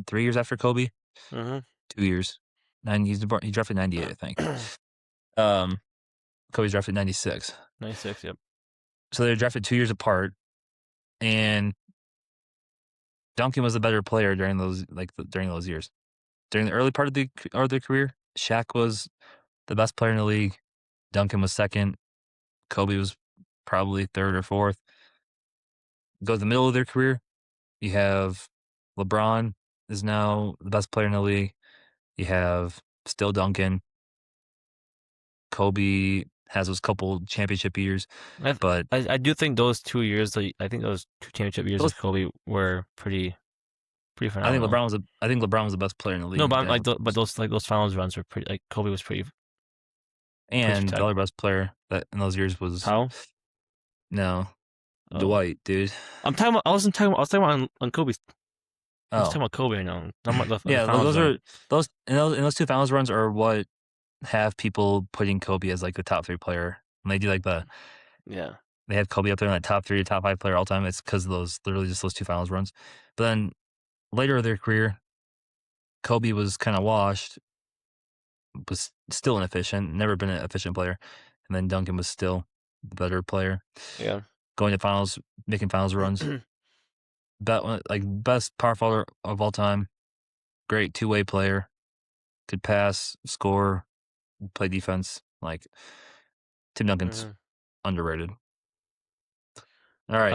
3 years after Kobe. Mhm. 2 years. He drafted 98, I think. Um, Kobe's drafted 96. 96, yep. So they were drafted 2 years apart, and Duncan was a better player during those years. During the early part of their career, Shaq was the best player in the league. Duncan was second. Kobe was probably third or fourth. Go to the middle of their career, you have LeBron is now the best player in the league. You have still Duncan. Kobe has those couple championship years, I but I do think those 2 years, I think those two championship years those of Kobe were pretty I think phenomenal. LeBron was the best player in the No, league but in I'm that like, but regards, those finals runs were pretty. Like Kobe was pretty and the spectacular. other best player that in those years was How? no Oh, Dwight, dude. I'm talking about. I was talking about on Kobe's. I'm just Oh talking about Kobe right now. I'm talking about the yeah, finals those run. are those two finals runs are what have people putting Kobe as like the top three player. When they do like Yeah, they have Kobe up there in that top three, top five player all time. It's because of those literally just those two finals runs. But then later in their career, Kobe was kind of washed, was still inefficient, never been an efficient player, and then Duncan was still the better player, yeah. going to finals, making finals runs. Like best power forward of all time, great two-way player, could pass, score, play defense. Like Tim Duncan's hmm underrated. All right,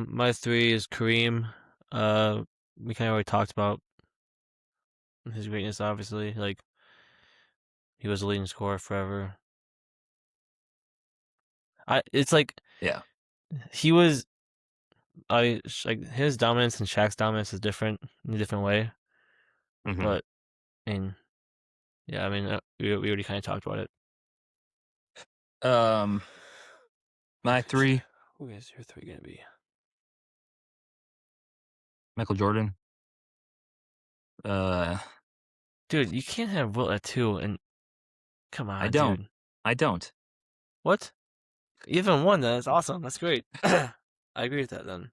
My three is Kareem. We kind of already talked about his greatness. Obviously, like he was the leading scorer forever. It's like yeah, he was. Like his dominance and Shaq's dominance is different in a different way. hmm But and yeah, I mean we already kind of talked about it. um, my three, Who is your three gonna be? Michael Jordan. Uh, Dude, you can't have Wilt at two. And come I on, don't, dude. I don't. What? You haven't won. That's awesome. That's great. I agree with that then.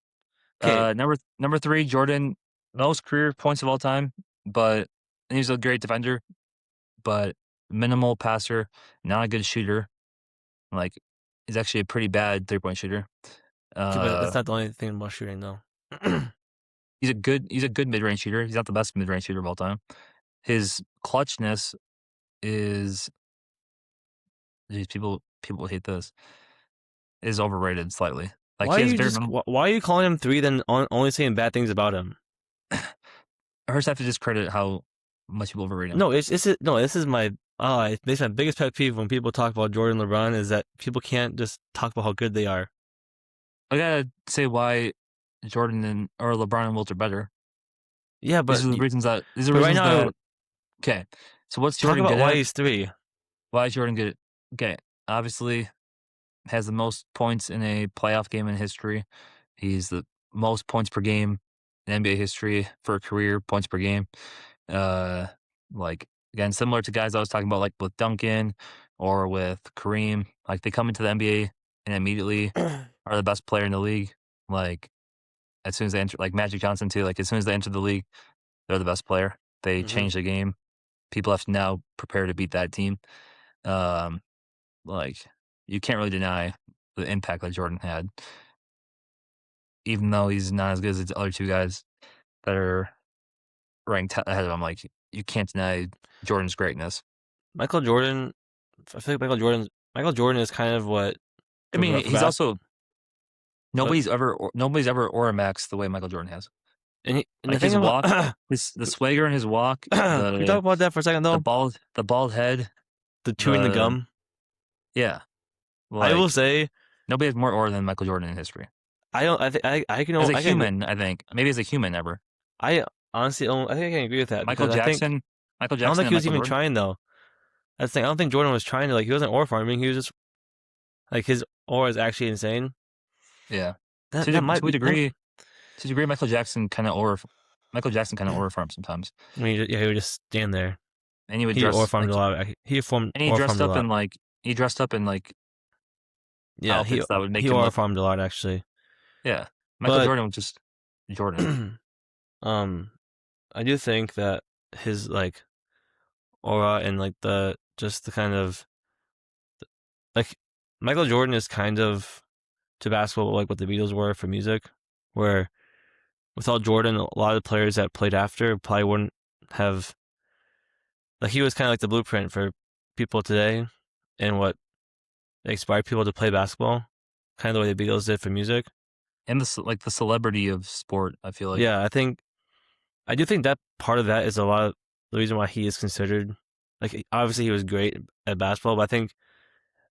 Okay, Number three, Jordan, most career points of all time, but and he's a great defender, but minimal passer, not a good shooter. Like he's actually a pretty bad 3-point shooter. okay, but that's Uh, not the only thing about shooting though. he's a good mid range shooter. He's not the best mid range shooter of all time. His clutchness is geez, people hate this is overrated slightly. Like Why he are has you very just why are you calling him three then only saying bad things about him? I first have to discredit how much people overrate him. No, no. This is my this is my biggest pet peeve when people talk about Jordan, LeBron is that people can't just talk about how good they are. I gotta say why Jordan and or LeBron and Wilt are better. Yeah, but These are but right reasons now that okay. So what's talk Jordan about good why at? he's three. Why is Jordan good at? Okay, obviously has the most points in a playoff game in history. He's the most points per game in NBA history for a career points per game. Uh, like again, similar to guys I was talking about, like with Duncan or with Kareem. Like they come into the NBA and immediately are the best player in the league. Like as soon as they enter, like Magic Johnson too. Like as soon as they enter the league, they're the best player. They hmm change the game. People have to now prepare to beat that team. Um, like you can't really deny the impact that Jordan had, even though he's not as good as the other two guys that are ranked ahead of him. Like you can't deny Jordan's greatness. Michael Jordan. I feel like Michael Jordan is kind of what I mean, for he's bas- also what nobody's ever aura maxed the way Michael Jordan has. and the Like thing his about walk, his the swagger in his walk, can we talk about that for a second though? the bald head, The chewing the the gum. yeah, I will like say nobody has more aura than Michael Jordan in history. I don't. I can As a I can human, I think maybe as a human ever. I honestly don't. I think I can agree with that Michael because Jackson, Michael I don't Jackson think and he was Michael even Jordan. trying though. That's the thing. I don't think Jordan was trying to like. He wasn't aura farming. He was just like his aura is actually insane. Yeah, That might to a be. That, degree, Michael Jackson kind of aura farm sometimes, I mean, yeah, he would just stand there. and he would He aura dress farmed like a lot. He formed and aura farmed a lot. he dressed up in like Yeah, outfits that would he make him aura look farmed a lot actually. yeah. Michael But Jordan was just Jordan. um, I do think that his like aura and like the just the kind of like Michael Jordan is kind of to basketball like what the Beatles were for music, where without Jordan, a lot of the players that played after probably wouldn't have like he was kind of like the blueprint for people today and what inspired people to play basketball, kind of the way the Beatles did for music. And like the celebrity of sport, I feel like. Yeah, I do think that part of that is a lot of the reason why he is considered like obviously he was great at basketball, but I think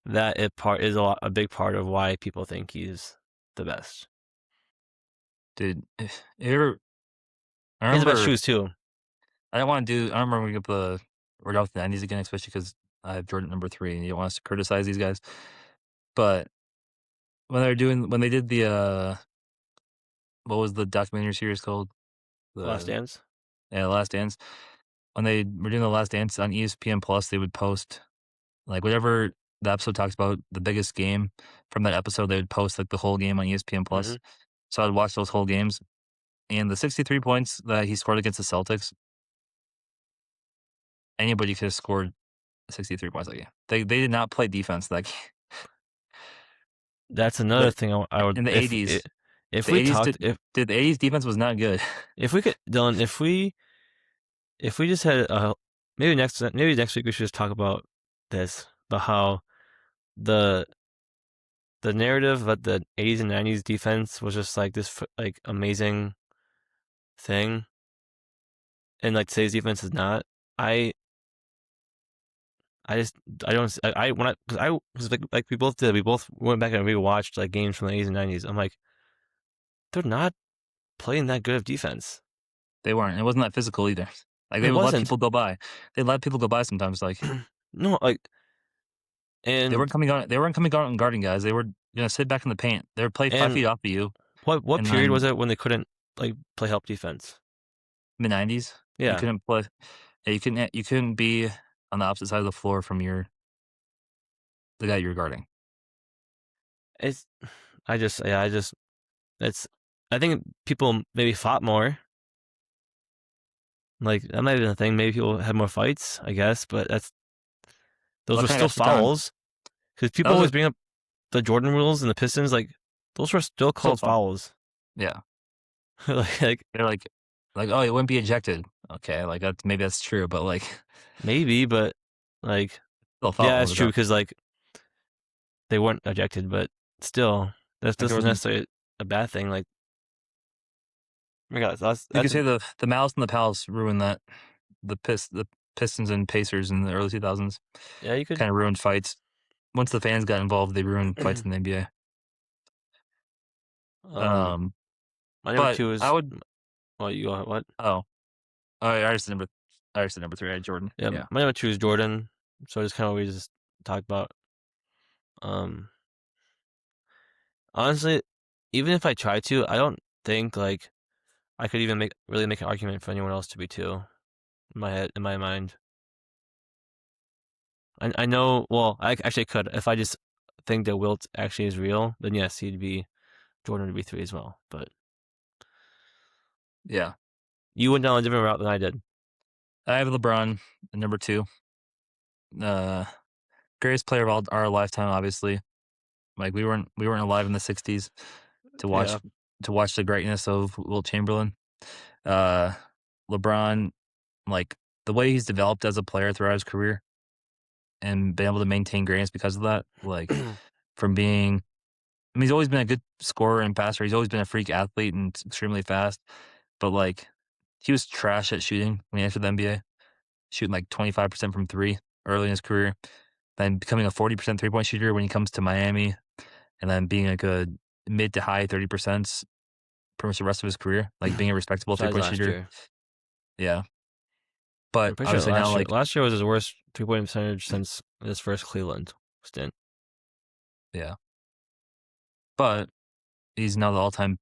that is a big part of why people think he's the best. Dude, I He has the best remember shoes too. I don't remember we get the we're out with the 90s again, especially because I have Jordan number 3, and you don't want us to criticize these guys. But when they did the, what was the documentary series called? Last The Dance. Yeah, The Last Dance. When they were doing The Last Dance on ESPN Plus, they would post, like, whatever the episode talks about, the biggest game from that episode, they would post, like, the whole game on ESPN Hmm. Plus. So I'd watch those whole games, and the 63 points that he scored against the Celtics, anybody could have scored 63 points that game. They did not play defense that game. That's another But thing I would in the 80s, if the we 80s talked did the 80s defense was not good. if we could Dylan, if we just had maybe next week we should just talk about this, about how the the narrative that the 80s and 90s defense was just like this like amazing thing, and like today's defense is not. I I just I don't I when I because like we both did, we both went back and rewatched like games from the 80s and 90s. I'm like, they're not playing that good of defense. They weren't. It wasn't that physical either. Like, they It would let wasn't. people go by. They let people go by sometimes, like, No, like, and they weren't coming out and guarding guys. They were gonna sit back in the paint. They would play 5 and feet off of you, what and period was then it when they couldn't like play help defense? mid-90s, you Yeah, couldn't play yeah, you couldn't be on the opposite side of the floor from the guy you were guarding. it's I just it's I think people maybe fought more. Like that might have been a thing. Maybe people had more fights, I guess, but those What were kinda still got shit done? fouls because That people was always a bring up the Jordan rules and the Pistons. Like those were still still called fun. fouls. Yeah. like They're "Oh, it wouldn't be ejected." Okay, like, that's true, but, like, maybe, but like still a yeah, foul that's with true that. because like they weren't ejected, but still, that Like, there doesn't wasn't necessarily a bad thing. Like, oh my God, you could that's say the Malice and the Palace ruined that. The Pistons and Pacers in the early 2000s yeah, you could. kinda ruined fights. Once the fans got involved, they ruined fights in the NBA. um, Um, my number but two I is would you go what? oh, I already said number 3, I had Jordan. Yeah, Yeah. my number two is Jordan. So just kind of we just talked about. Um, Honestly, even if I tried to, I don't think like I could even make an argument for anyone else to be two in my mind. I know. Well, I actually could if I just think that Wilt actually is real. Then yes, he'd be Jordan would be three as well. But Yeah. you went down a different route than I did. I have LeBron at number 2. Uh, Greatest player of all our lifetime, obviously. Like, we weren't alive in the '60s to Yeah. watch the greatness of Wilt Chamberlain. Uh, LeBron, like, the way he's developed as a player throughout his career and been able to maintain greatness because of that, like, from being he's always been a good scorer and passer. He's always been a freak athlete and extremely fast, but, like, he was trash at shooting when he entered the NBA, shooting, like, 25% from 3 early in his career, then becoming a 40% three-point shooter when he comes to Miami, and then being, like, a mid to high 30% pretty much the rest of his career, like, being a respectable Besides three-point last shooter. year, Yeah, but I'm pretty sure obviously now, like last year was his worst 3-point percentage since his first Cleveland stint. yeah, but he's now the all-time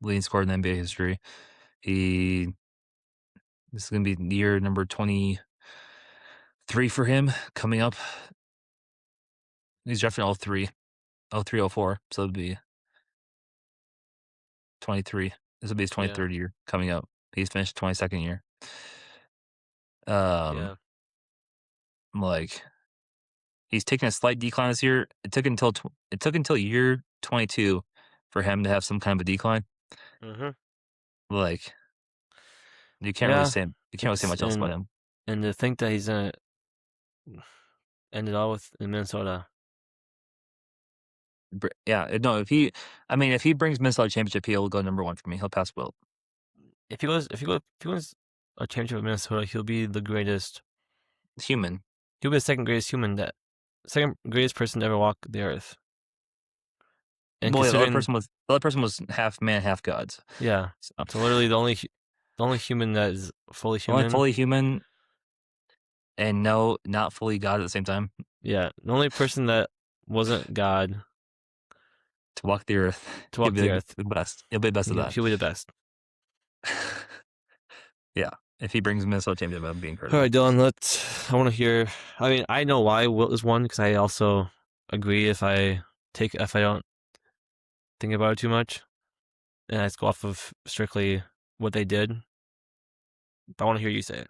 leading scorer in NBA history. He This is gonna be year number 23 for him coming up. He's drafting all 3, oh 03, oh 04, so it'd be 23. This will be his Yeah, 23rd year coming up. He's finished 22nd year. Um, yeah. like, he's taken a slight decline this year. It took until year 22 for him to have some kind of a decline. Mhm. Like, Yeah, you can't really say it's much else about him. and to think that he's gonna end it all with in Minnesota. Yeah, no, if he brings Minnesota championship, he'll go number 1 for me. He'll pass Wilt. If he wins a championship with Minnesota, he'll be the greatest. Human. He'll be the second greatest human that second greatest person to ever walk the earth. And Well, yeah, considering, the other person was half man, half gods. yeah, So so literally the only human that is fully only human, fully human and no, not fully God at the same time yeah, the only person that wasn't God to walk the earth. to He'll walk the be earth. the best. He'll be the best of that. He'll be the best. Yeah, if he brings Minnesota championship, that'd be All incredible. right, Dylan. I want to hear. I mean, I know why Wilt is one because I also agree. If I don't think about it too much, and I just go off of strictly what they did. But I want to hear you say it.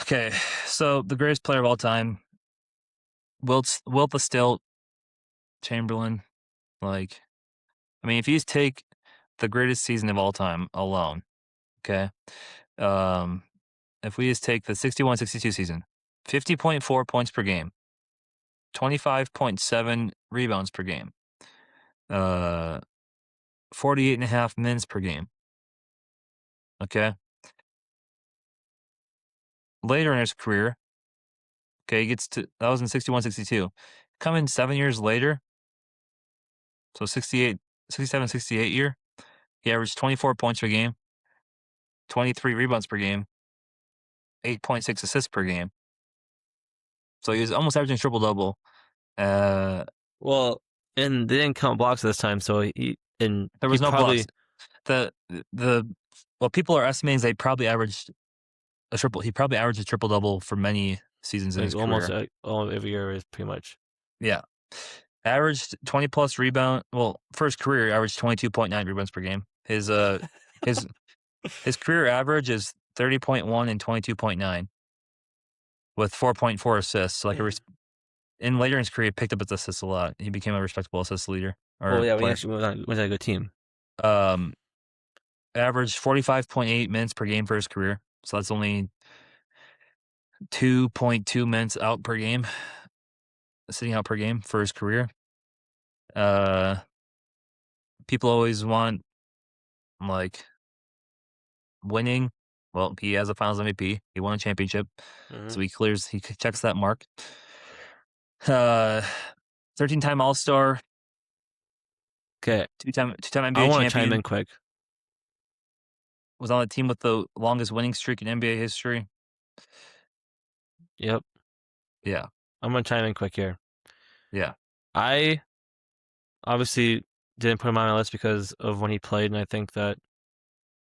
Okay, so the greatest player of all time, Wilt the Stilt Chamberlain. Like, I mean, if you just take the greatest season of all time alone, okay, um, if we just take the 61-62 season, 50.4 points per game, 25.7 rebounds per game, uh, 48.5 minutes per game. Okay. Later in his career, okay, he gets to that was in 61-62. Coming 7 years later, so 67-68 year, he averaged 24 points per game, 23 rebounds per game, 8.6 assists per game. So he was almost averaging triple double. Uh, Well, and they didn't count blocks this time, so there he was no blocks. probably The the Well, people are estimating they probably averaged a triple. He probably averaged a triple double for many seasons in like his almost career. all every year is pretty much. Yeah, averaged 20 plus rebound. Well, for his career, he averaged 22.9 rebounds per game. His his career average is 30.1 and 22.9 with 4.4 assists. So like in later in his career, he picked up his assists a lot. He became a respectable assist leader Well, or yeah, when he player. actually went on a good team. Um, averaged 45.8 minutes per game for his career. So that's only 2.2 minutes out per game, sitting out per game for his career. Uh, People always want like winning. Well, he has a Finals MVP. He won a championship, Mm-hmm. so he checks that mark. Uh, 13-time All Star, Okay, two-time I NBA want to chime in champion. quick. Was on the team with the longest winning streak in NBA history. Yep, Yeah, I'm gonna chime in quick here. yeah. I obviously didn't put him on my list because of when he played, and I think that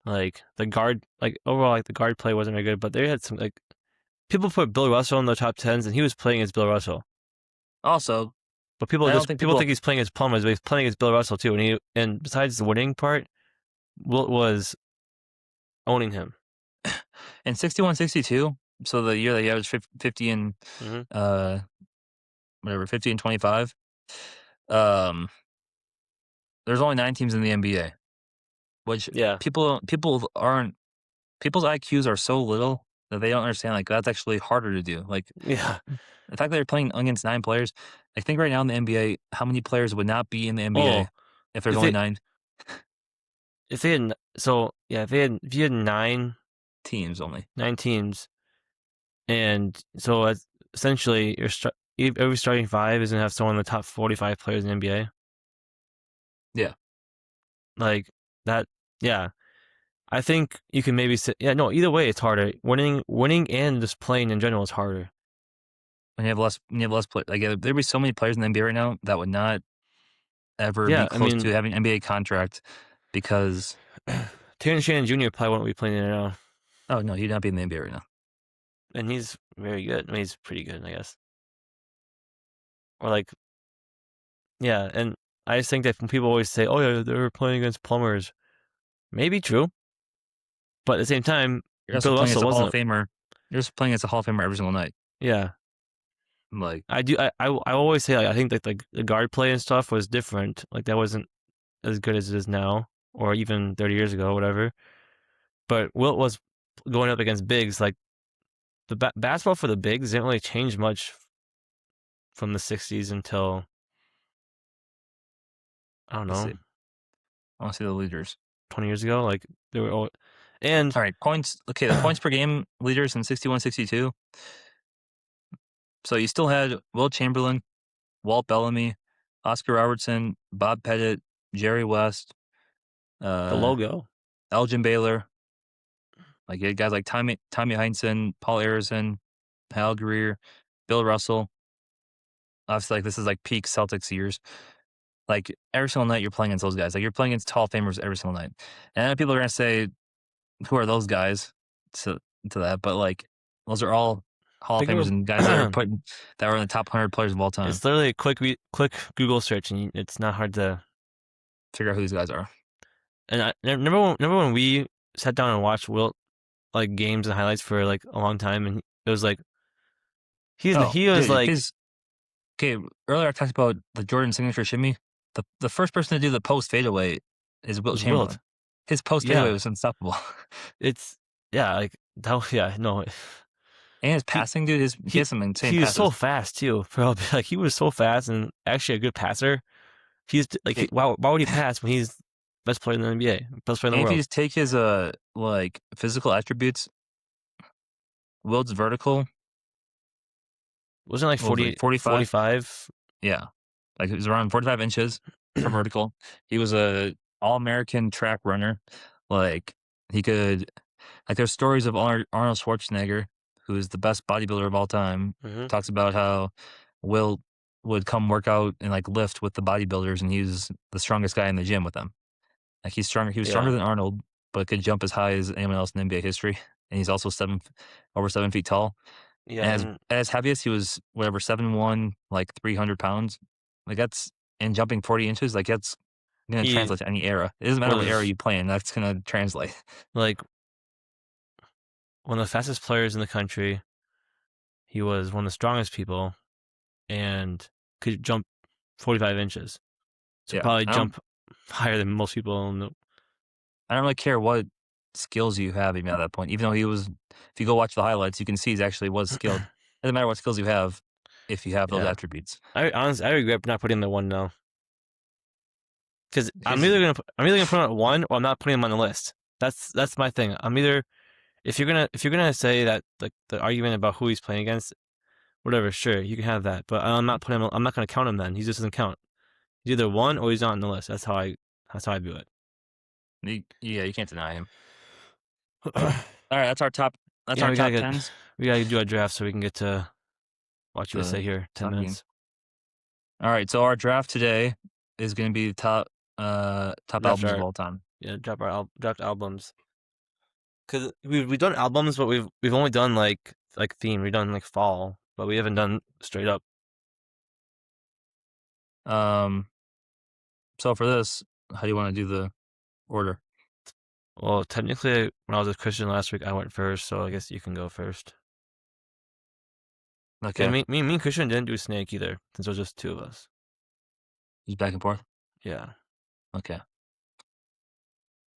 overall, like the guard play wasn't very good. But they had some like people put Bill Russell in the top tens, and he was playing as Bill Russell. Also, But I don't think people people think he's playing as Plumbers, but he's playing as Bill Russell too. And besides the winning part, Wilt was owning him. in 61-62. So the year that he averaged 50 and Mm-hmm. uh 50 and 25. Um, there's only 9 teams in the NBA, which Yeah, people aren't people's IQs are so little that they don't understand. Like that's actually harder to do. Like yeah. the fact that they're playing against 9 players. I think right now in the NBA, how many players would not be in the NBA Oh, if there's if only they 9 if they had so yeah if you had teams only? nine teams, and so essentially every starting five is gonna have someone in the top 45 players in the NBA. Yeah, Like that, yeah. I think you can maybe say, yeah, no, either way, it's harder. Winning and just playing in general is harder. when you have less play. Like there'd be so many players in the NBA right now that would not ever be Yeah, I close mean, to having an NBA contract because Terrence Shannon Jr. probably won't be playing it now, oh no, he'd not be in the NBA right now. and he's very good. I mean, he's pretty good, I guess. Or like, yeah, and I just think that when people always say, "Oh yeah, they're playing against plumbers," maybe true, but at the same time, You're also Bill playing as Russell a Hall of wasn't. Famer. You're just playing as a Hall of Famer every single night. Yeah, Like I do. I always say like I think that like the guard play and stuff was different. Like that wasn't as good as it is now, or even 30 years ago, whatever. But Wilt was going up against bigs. Like the basketball for the bigs didn't really change much from the 60s until I don't let's know see, I want to see the leaders. 20 years ago. Like they were all, and All right, points. Okay, the points per game leaders in 61-62. So you still had Will Chamberlain, Walt Bellamy, Oscar Robertson, Bob Pettit, Jerry West, The uh, logo. Elgin Baylor. Like, you had guys like Tommy Heinsohn, Paul Arizin, Hal Greer, Bill Russell. Obviously, like, this is like peak Celtics years. Like, every single night you're playing against those guys. Like, you're playing against Hall of Famers every single night. And I know people are gonna say, "Who are those guys?" To that, but like, those are all Hall of Think Famers of and guys that were in the top 100 players of all time. it's literally a quick Google search, and it's not hard to. Figure out who these guys are. And remember when we sat down and watched Wilt like games and highlights for like a long time, and it was like Oh, he was dude, like his okay. Earlier I talked about the Jordan signature shimmy. The first person to do the post fadeaway is Wilt was Wilt. Chamberlain. His post fadeaway Yeah, was unstoppable, it's yeah like that. Yeah, no, and his he passing, dude. He he has some insane he was so passes. fast too. For like he was so fast and actually a good passer. He's like Okay, why would he pass when he's best player in the NBA, best player in the and if you world? just take his like physical attributes, Wilt's vertical, Wasn't it like what was it, like 45? 45? Yeah, like, it was around 45 inches for vertical. He was a all-American track runner. Like, he could like, there's stories of Arnold Schwarzenegger, who is the best bodybuilder of all time, Mm-hmm. talks about how Will would come work out and, like, lift with the bodybuilders, and he was the strongest guy in the gym with them. Like, he was stronger Yeah, than Arnold, but could jump as high as anyone else in NBA history, and he's also over 7 feet tall. yeah, And and as heaviest, he was whatever 7'1", like 300 pounds. Like, that's and jumping 40 inches, like, that's gonna he translate to any era. It doesn't matter what era was you play in, that's gonna translate. like one of the fastest players in the country. He was one of the strongest people and could jump 45 inches. So Yeah. probably jump higher than most people. I don't really care what skills you have even at that point. Even though if you go watch the highlights, you can see he actually was skilled. Doesn't matter what skills you have if you have those Yeah, attributes. I regret not putting him at one now because His I'm either gonna put him at one or I'm not putting him on the list. That's my thing. I'm either if you're gonna say that like the argument about who he's playing against, whatever, sure you can have that, but I'm not gonna count him then. He just doesn't count. He's either one or he's not on the list. That's how I view it. yeah, you can't deny him. All right, that's our top. That's Yeah, our top tens. we gotta do our draft so we can get to watch USA The here. 10 soccer game. minutes. All right, so our draft today is going to be the top Draft albums of our all time. yeah, draft albums. Cause we've done albums, but we've only done like theme. We've done like fall, but we haven't done straight up. Um, so for this, how do you want to do the order? Well, technically, when I was with Christian last week, I went first, so I guess you can go first. And Okay, me and Christian didn't do snake either, since it was just two of us. just back and forth. Yeah. Okay.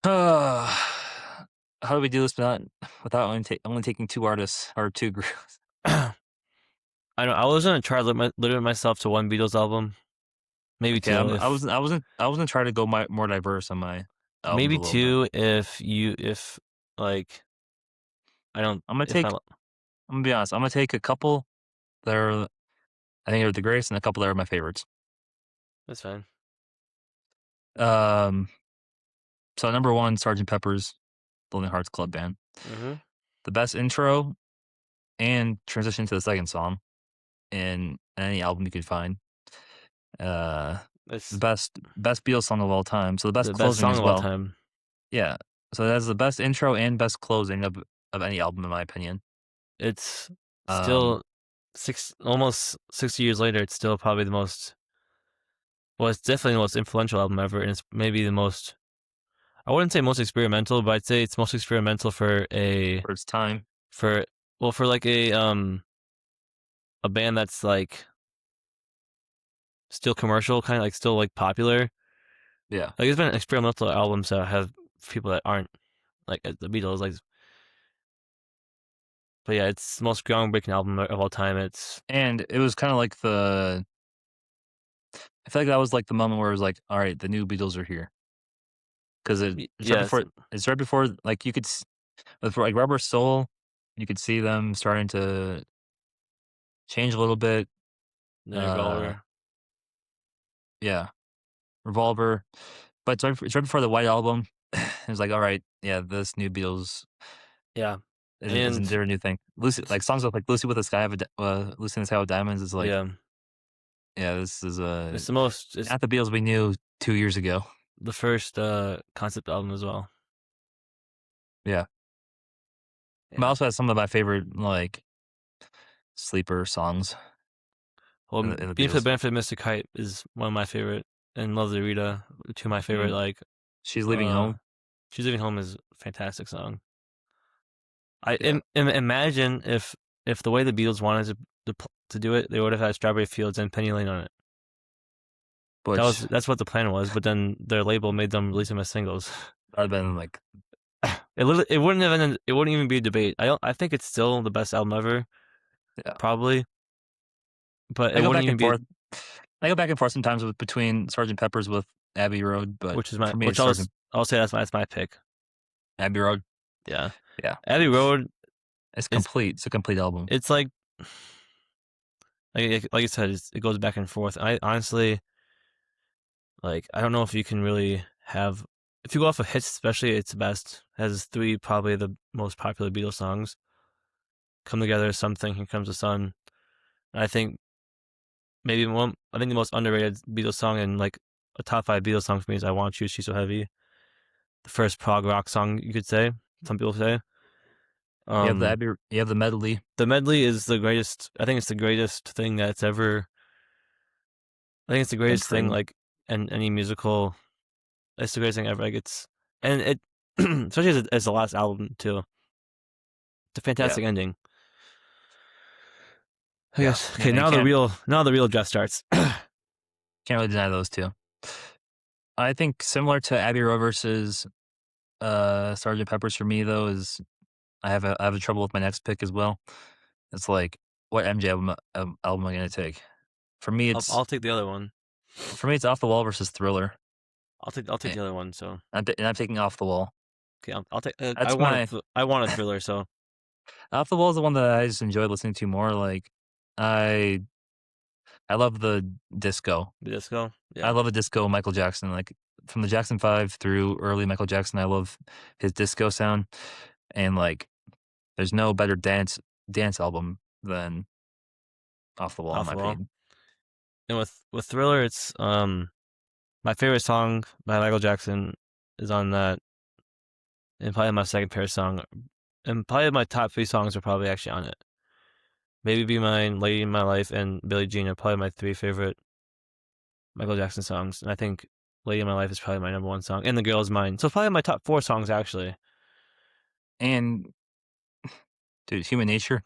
How do we do this without only taking two artists or two groups? I know I was gonna try to limit myself to one Beatles album, maybe Okay, two I wasn't trying to go more diverse on my albums maybe a little bit. two if like I don't I'm gonna if I take. I'm gonna be honest. I'm gonna take a couple that are I think are the greatest, and a couple that are my favorites. that's fine. Um, so number one, Sergeant Pepper's Lonely Hearts Club Band. Mm-hmm. The best intro and transition to the second song in any album you could find. Uh, the It's best Beatles song of all time. So the best the best closing song as of all well. time. Yeah. So that's the best intro and best closing of any album in my opinion. It's Um, still almost 60 years later. It's still probably the most. Well, it's definitely the most influential album ever, and it's maybe the most. I wouldn't say most experimental, but I'd say it's most experimental for its time. for for like a band that's like still commercial, kind of like still like popular. Yeah. Like there's been experimental albums that have people that aren't like the Beatles, like. But yeah, it's the most groundbreaking album of all time. It's And it was kind of like I feel like that was like the moment where it was like, all right, the new Beatles are here. Because yes, it's right before, like, you could, for like Rubber Soul, you could see them starting to changed a little bit. The Uh, Revolver. yeah, Revolver, but it's right before the White Album. It was like, all right, yeah, this new Beatles Yeah, isn't and their new thing. Lucy, it's like songs like Lucy with the Sky of Lucy in the Sky with Diamonds is like, yeah, yeah, this is it's not the Beatles we knew 2 years ago. the first concept album as well. Yeah, but Yeah. also has some of my favorite like sleeper songs Well, in the Being for the Beatles. Benefit of Mystic Height is one of my favorite, and Lovely Rita, two of my favorite. Mm. Like, She's Leaving uh, Home. She's Leaving Home is a fantastic song. I Yeah, imagine if the way the Beatles wanted to do it, they would have had Strawberry Fields and Penny Lane on it. which That's what the plan was, but then their label made them release them as singles. I've been like, It wouldn't have it wouldn't even be a debate. I think it's still the best album ever, yeah. probably, but I it go wouldn't back even and be forth. I go back and forth sometimes between Sergeant Pepper's with Abbey Road, but for me, which it's Sergeant I'll say that's my pick. Abbey Road. Yeah, Yeah, Abbey Road it's is complete. It's a complete album. it's like you said, it goes back and forth. I honestly like I don't know if you can really have if you go off of hits, especially it's best. It has three probably the most popular Beatles songs. Come Together, Something, Here Comes the Sun. And I think I think the most underrated Beatles song and like a top five Beatles song for me is I Want You, She's So Heavy. The first prog rock song you could say. Some people say. Um, You have the medley, the medley is the greatest. I think it's the greatest thing that's ever. I think it's the been greatest thing created, like in any musical. It's the greatest thing ever. Like it's and it especially as the last album too. It's a yeah, fantastic ending. I yeah, guess. Okay, and you can't now the real draft starts. can't really deny those two. I think similar to Abbey Road versus Sergeant Pepper's for me though is I have a trouble with my next pick as well. It's like what MJ album am I gonna take? For me, I'll take the other one. it's Off the Wall versus Thriller, I'll take and the other one. So I'm taking Off the Wall. okay, I'll take. That's my I want a thriller. So Off the Wall is the one that I just enjoy listening to more. Like I I love the disco. the disco. I Yeah, love the disco Michael Jackson. Like from the Jackson 5 through early Michael Jackson, I love his disco sound. And like there's no better dance album than Off the Wall in off my the wall. opinion. And with thriller, it's my favorite song by Michael Jackson is on that, and probably my second favorite song, and probably my top three songs are probably actually on it. Maybe Be Mine, Lady in My Life, and Billie Jean are probably my three favorite Michael Jackson songs. And I think Lady in My Life is probably my number one song, and The Girl Is Mine. So probably my top four songs actually. And dude, Human Nature.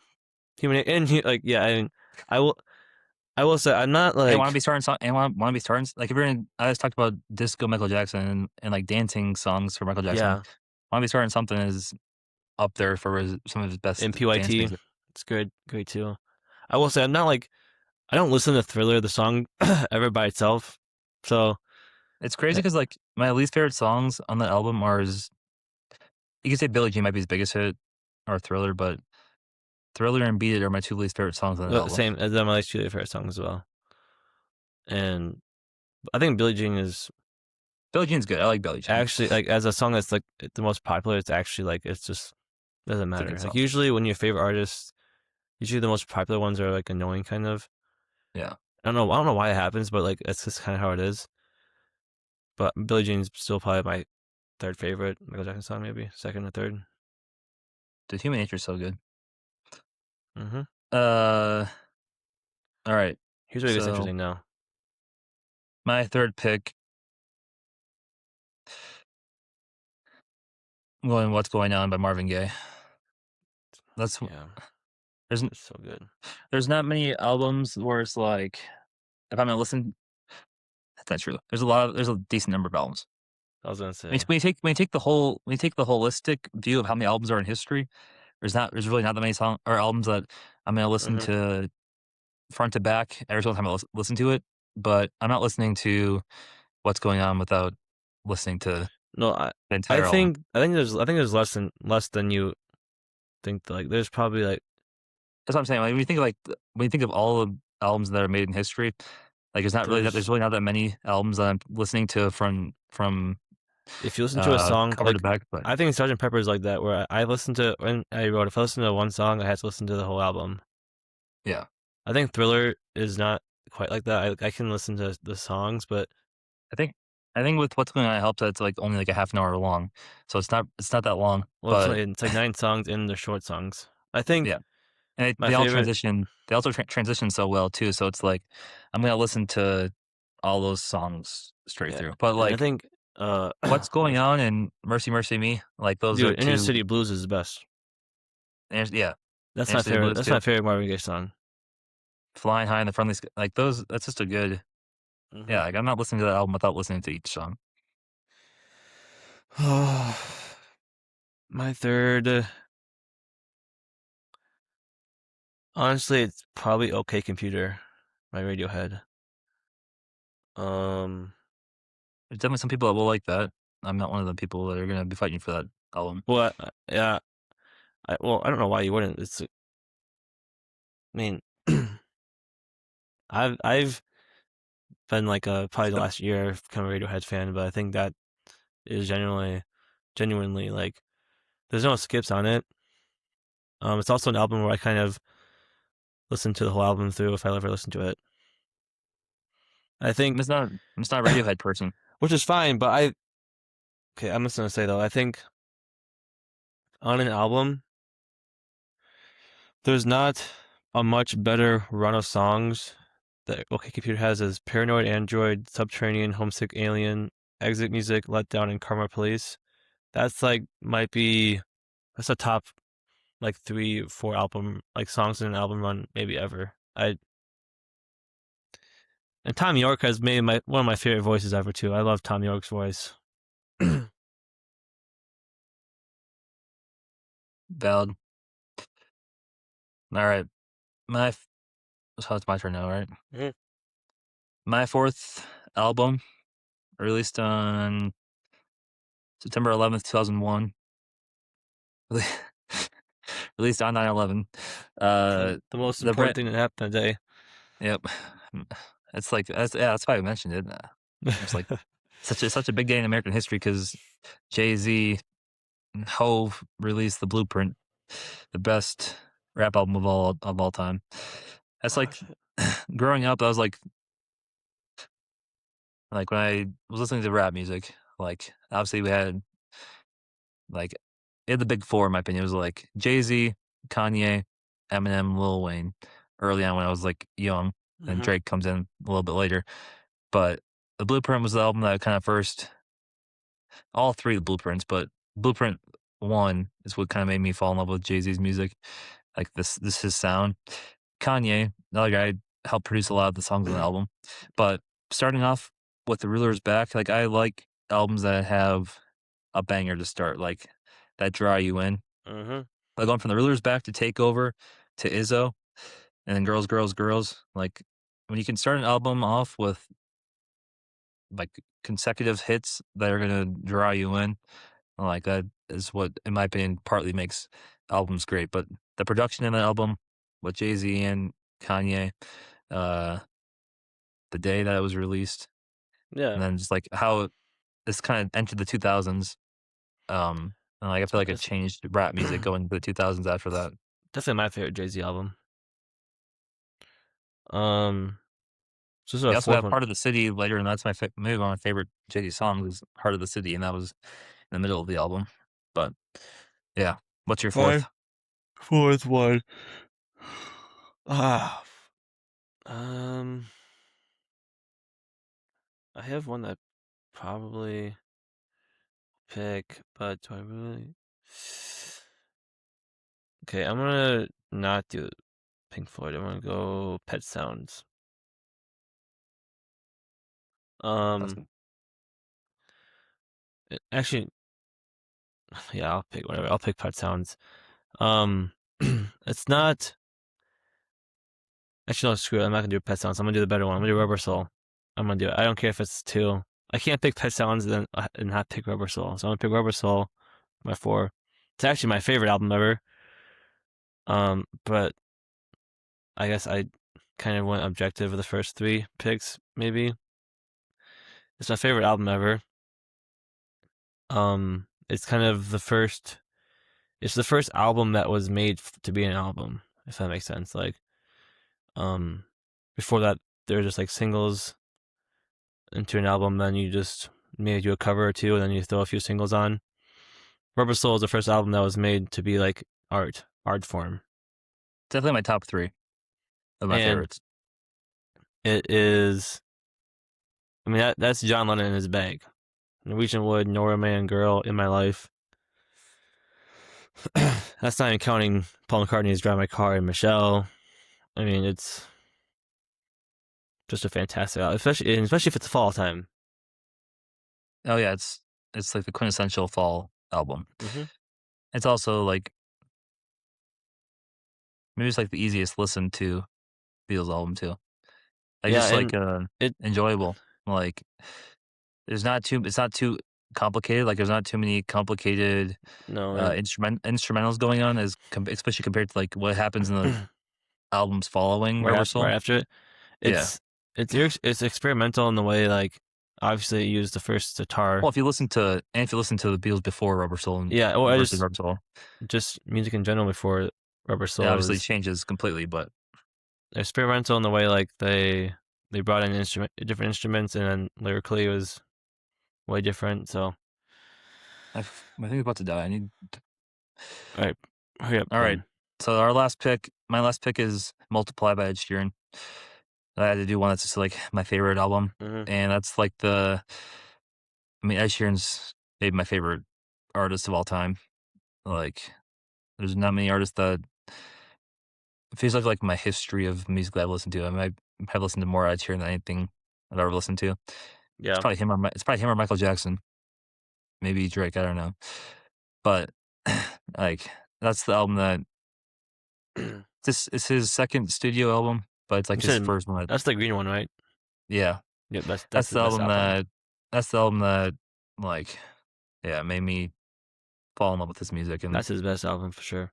Like yeah, I will I will say I'm not And want to like be starting song and want to be starting like if you're in I just talked about disco Michael Jackson and like dancing songs for Michael Jackson. yeah Want to be starting something is up there for some of his in best dance PYT. music. It's great too. I will say I'm not like I don't listen to Thriller the song ever by itself. So It's crazy uh, because like my least favorite songs on the album are you could say Billie Jean might be his biggest hit or Thriller, but Thriller and Beat It are my two least favorite songs on the album. same as my least favorite songs as well. And I think Billie Jean is Billie Jean's good. I like Billie Jean. actually like as a song that's like the most popular. It's actually like it's just doesn't It's a matter. good Like song. usually when your favorite artist, usually the most popular ones are like annoying kind of. Yeah. I don't know why it happens, but like it's just kind of how it is. But Billie Jean's still probably my third favorite Michael Jackson song, maybe second or third. Dude, Human Nature is so good. Mm-hmm. Uh, all right. Here's where it gets So interesting now. my third pick, I'm going "What's Going On" by Marvin Gaye. That's Yeah, there's it's so good. there's not many albums where it's like if I'm gonna listen, that's not true. There's a decent number of albums. I was gonna I mean, say. when you take when you take the holistic view of how many albums are in history, there's really not that many song or albums that I'm gonna listen Mm-hmm. to front to back every single time I listen to it. But I'm not listening to "What's Going On" without listening to No, the entire album. I think there's less than you think. Like there's probably like that's what I'm saying. Like, when you think of, like, when you think of all the albums that are made in history, like, There's there's really not that many albums that I'm listening to from, if you listen to a song cover to like back, but I think Sgt. Pepper is like that, where I listen to when I wrote if I listen to one song, I had to listen to the whole album. yeah. I think Thriller is not quite like that. I can listen to the songs, but I think I think with What's Going On, it helps that it's, like, only, like, a half an hour long, so it's not that long, well, but it's like 9 songs and they're short songs. I think yeah. And my favorite they also transition so well too, so it's like, I'm gonna listen to all those songs straight yeah, through. But, and I like, think, What's Going my On and Mercy Mercy Me, like, those are dude, Inner 2 City Blues is the best. and yeah, That's Inner my City favorite Blues too. Marvin Gaye song. Flying High in the Friendly Sk like, those that's just a good yeah, Mhm. like, I'm not listening to that album without listening to each song. My 3rd, honestly, it's probably OK Computer by Radiohead. Um, There's definitely some people that will like that. I'm not one of the people that are gonna be fighting for that album. well, yeah, I don't know why you wouldn't. I mean, I've been like, probably the last year I've become a Radiohead fan, but I think that is genuinely, like, there's no skips on it. It's also an album where I kind of listen to the whole album through if I ever listen to it. I think, I'm just not a Radiohead person. which is fine, but okay, I'm just gonna say though, I think on an album, there's not a much better run of songs that OK Computer has as Paranoid Android, Subterranean, Homesick Alien, Exit Music, Letdown, and Karma Police. That's like might be that's a top like 3, 4 album like songs in an album run maybe ever. I and Tom York has made my one of my favorite voices ever too. I love Tom York's voice. Valid. Alright. My f so it's my turn now, right? Mhm. My 4th album, released on September 11th, 2001. Released on 9/11. The most The important brand thing that happened today. yep. It's like that's why I mentioned it. It's like such a big day in American history because Jay-Z and Hove released The Blueprint, the best rap album of all time. That's Oh like shit. growing up, I was like when I was listening to rap music, like obviously we had like the big four in my opinion. It was like Jay-Z, Kanye, Eminem, Lil Wayne early on when I was like young, and Mhm. Drake comes in a little bit later. But The Blueprint was the album that kind of first all three of the Blueprints, but Blueprint 1 is what kinda made me fall in love with Jay-Z's music, like this his sound. Kanye, another guy, helped produce a lot of the songs on the album, but starting off with The Ruler's Back, like, I like albums that have a banger to start, like, that draw you in. Mhm. Like, going from The Ruler's Back to Takeover to Izzo, and then Girls, Girls, Girls, like, when you can start an album off with, like, consecutive hits that are gonna draw you in, like, that is what, in my opinion, partly makes albums great, but the production in the album with Jay-Z and Kanye, uh, the day that it was released, and Yeah. then just, like, how this kinda entered the 2000s, and, like, I feel like it It's changed rap music going into the 2000s after that. definitely my favorite Jay Z album. Um, so this is They our also fourth have one. Heart of the City later, and that's maybe one of my favorite Jay-Z songs is Heart of the City, and that was in the middle of the album, but, yeah. What's your My 4th? fourth one. Ah, um, I have one that probably pick, but do I really? Okay, I'm gonna not do Pink Floyd. I'm gonna go Pet Sounds. That's Um, actually, yeah, I'll pick whatever. I'll pick Pet Sounds. Um, it's not. Actually, no, screw it. I'm not gonna do Pet Sounds. I'm gonna do the better one. I'm gonna do Rubber Soul. I'm gonna do it. I don't care if it's two. I can't pick Pet Sounds and not pick Rubber Soul. So I'm gonna pick Rubber Soul. My four. It's actually my favorite album ever. But I guess I kind of went objective with the first three picks. Maybe it's my favorite album ever. It's kind of the first. It's the first album that was made to be an album, if that makes sense. Like, um, before that, there were just like singles into an album. Then you just maybe do a cover or two, and then you throw a few singles on. Rubber Soul is the first album that was made to be like art form, Definitely my top three of my and favorites. it is. I mean, that's John Lennon in his bag. Norwegian Wood, Nora Man, Girl, In My Life. That's not even counting Paul McCartney's Drive My Car and Michelle. I mean, it's just a fantastic album, especially if it's fall time. Oh yeah, it's like the quintessential fall album. Mm-hmm. It's also like maybe it's like the easiest listen to Beatles album too. Like Yeah, just like and it enjoyable. Like it's not too complicated. Like there's not too many complicated no, and instrumentals going on especially compared to like what happens in the albums following Rubber right Soul. after it, Yeah. it's it's experimental in the way like obviously it used the first guitar. Well, if you listen to the Beatles before Rubber Soul and Yeah, or I versus Rubber Soul, just music in general before Rubber it Soul obviously was changes completely. But experimental in the way like they brought in different instruments, and then lyrically it was way different. So, I think it's about to die. I need. all right, hurry up All right. then. So my last pick is "Multiply" by Ed Sheeran. I had to do one that's just like my favorite album, Mm-hmm. and that's like I mean, Ed Sheeran's maybe my favorite artist of all time. Like, there's not many artists that it feels like my history of music that I've listened to. I might have listened to more Ed Sheeran than anything I've ever listened to. Yeah. It's probably him or Michael Jackson, maybe Drake. I don't know, but like that's the album that You this is his second studio album, but it's like his said first one. that's the green one, right? Yeah, Yep, that's that's his the best album album. that that's the album that like yeah made me fall in love with his music. And That's his best album for sure.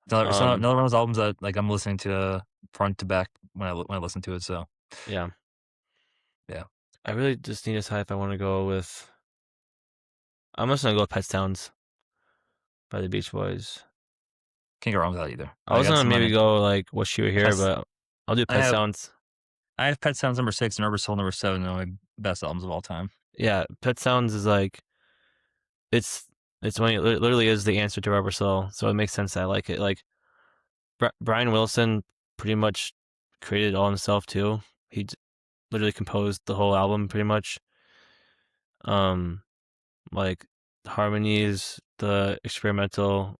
it's Um, another one of those albums that like I'm listening to front to back when I listen to it. So yeah, yeah, I really just need to decide if I want to go with. I'm just gonna go with Pet Sounds by the Beach Boys. can't go wrong with that either. I Like was that's gonna maybe my go like Wish You Were Here, pets. but I'll do I Pet have Sounds. I have Pet Sounds number 6 and Rubber Soul number 7. Are my best albums of all time. Yeah, Pet Sounds is like it's it's when it literally is the answer to Rubber Soul, so it makes sense that I like it. Like Brian Wilson pretty much created it all himself too. Literally composed the whole album pretty much. Um, like the harmonies, the experimental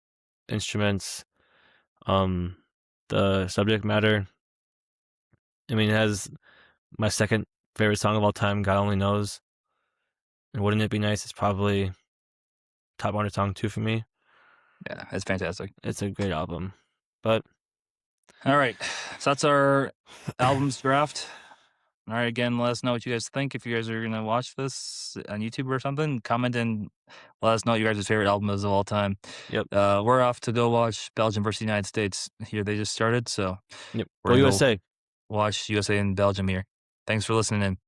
instruments, um, the subject matter. I mean, it has my second favorite song of all time, God Only Knows. And Wouldn't It Be Nice? It's probably top 100 song too for me. Yeah, it's fantastic. It's a great album. But All right, so that's our albums draft. All right, again, let us know what you guys think. If you guys are gonna watch this on YouTube or something, comment and let us know what your guys' favorite album is of all time. yep, We're off to go watch Belgium versus the United States. Here they just started, so yep. we're Go gonna go USA. watch USA and Belgium here. Thanks for listening in.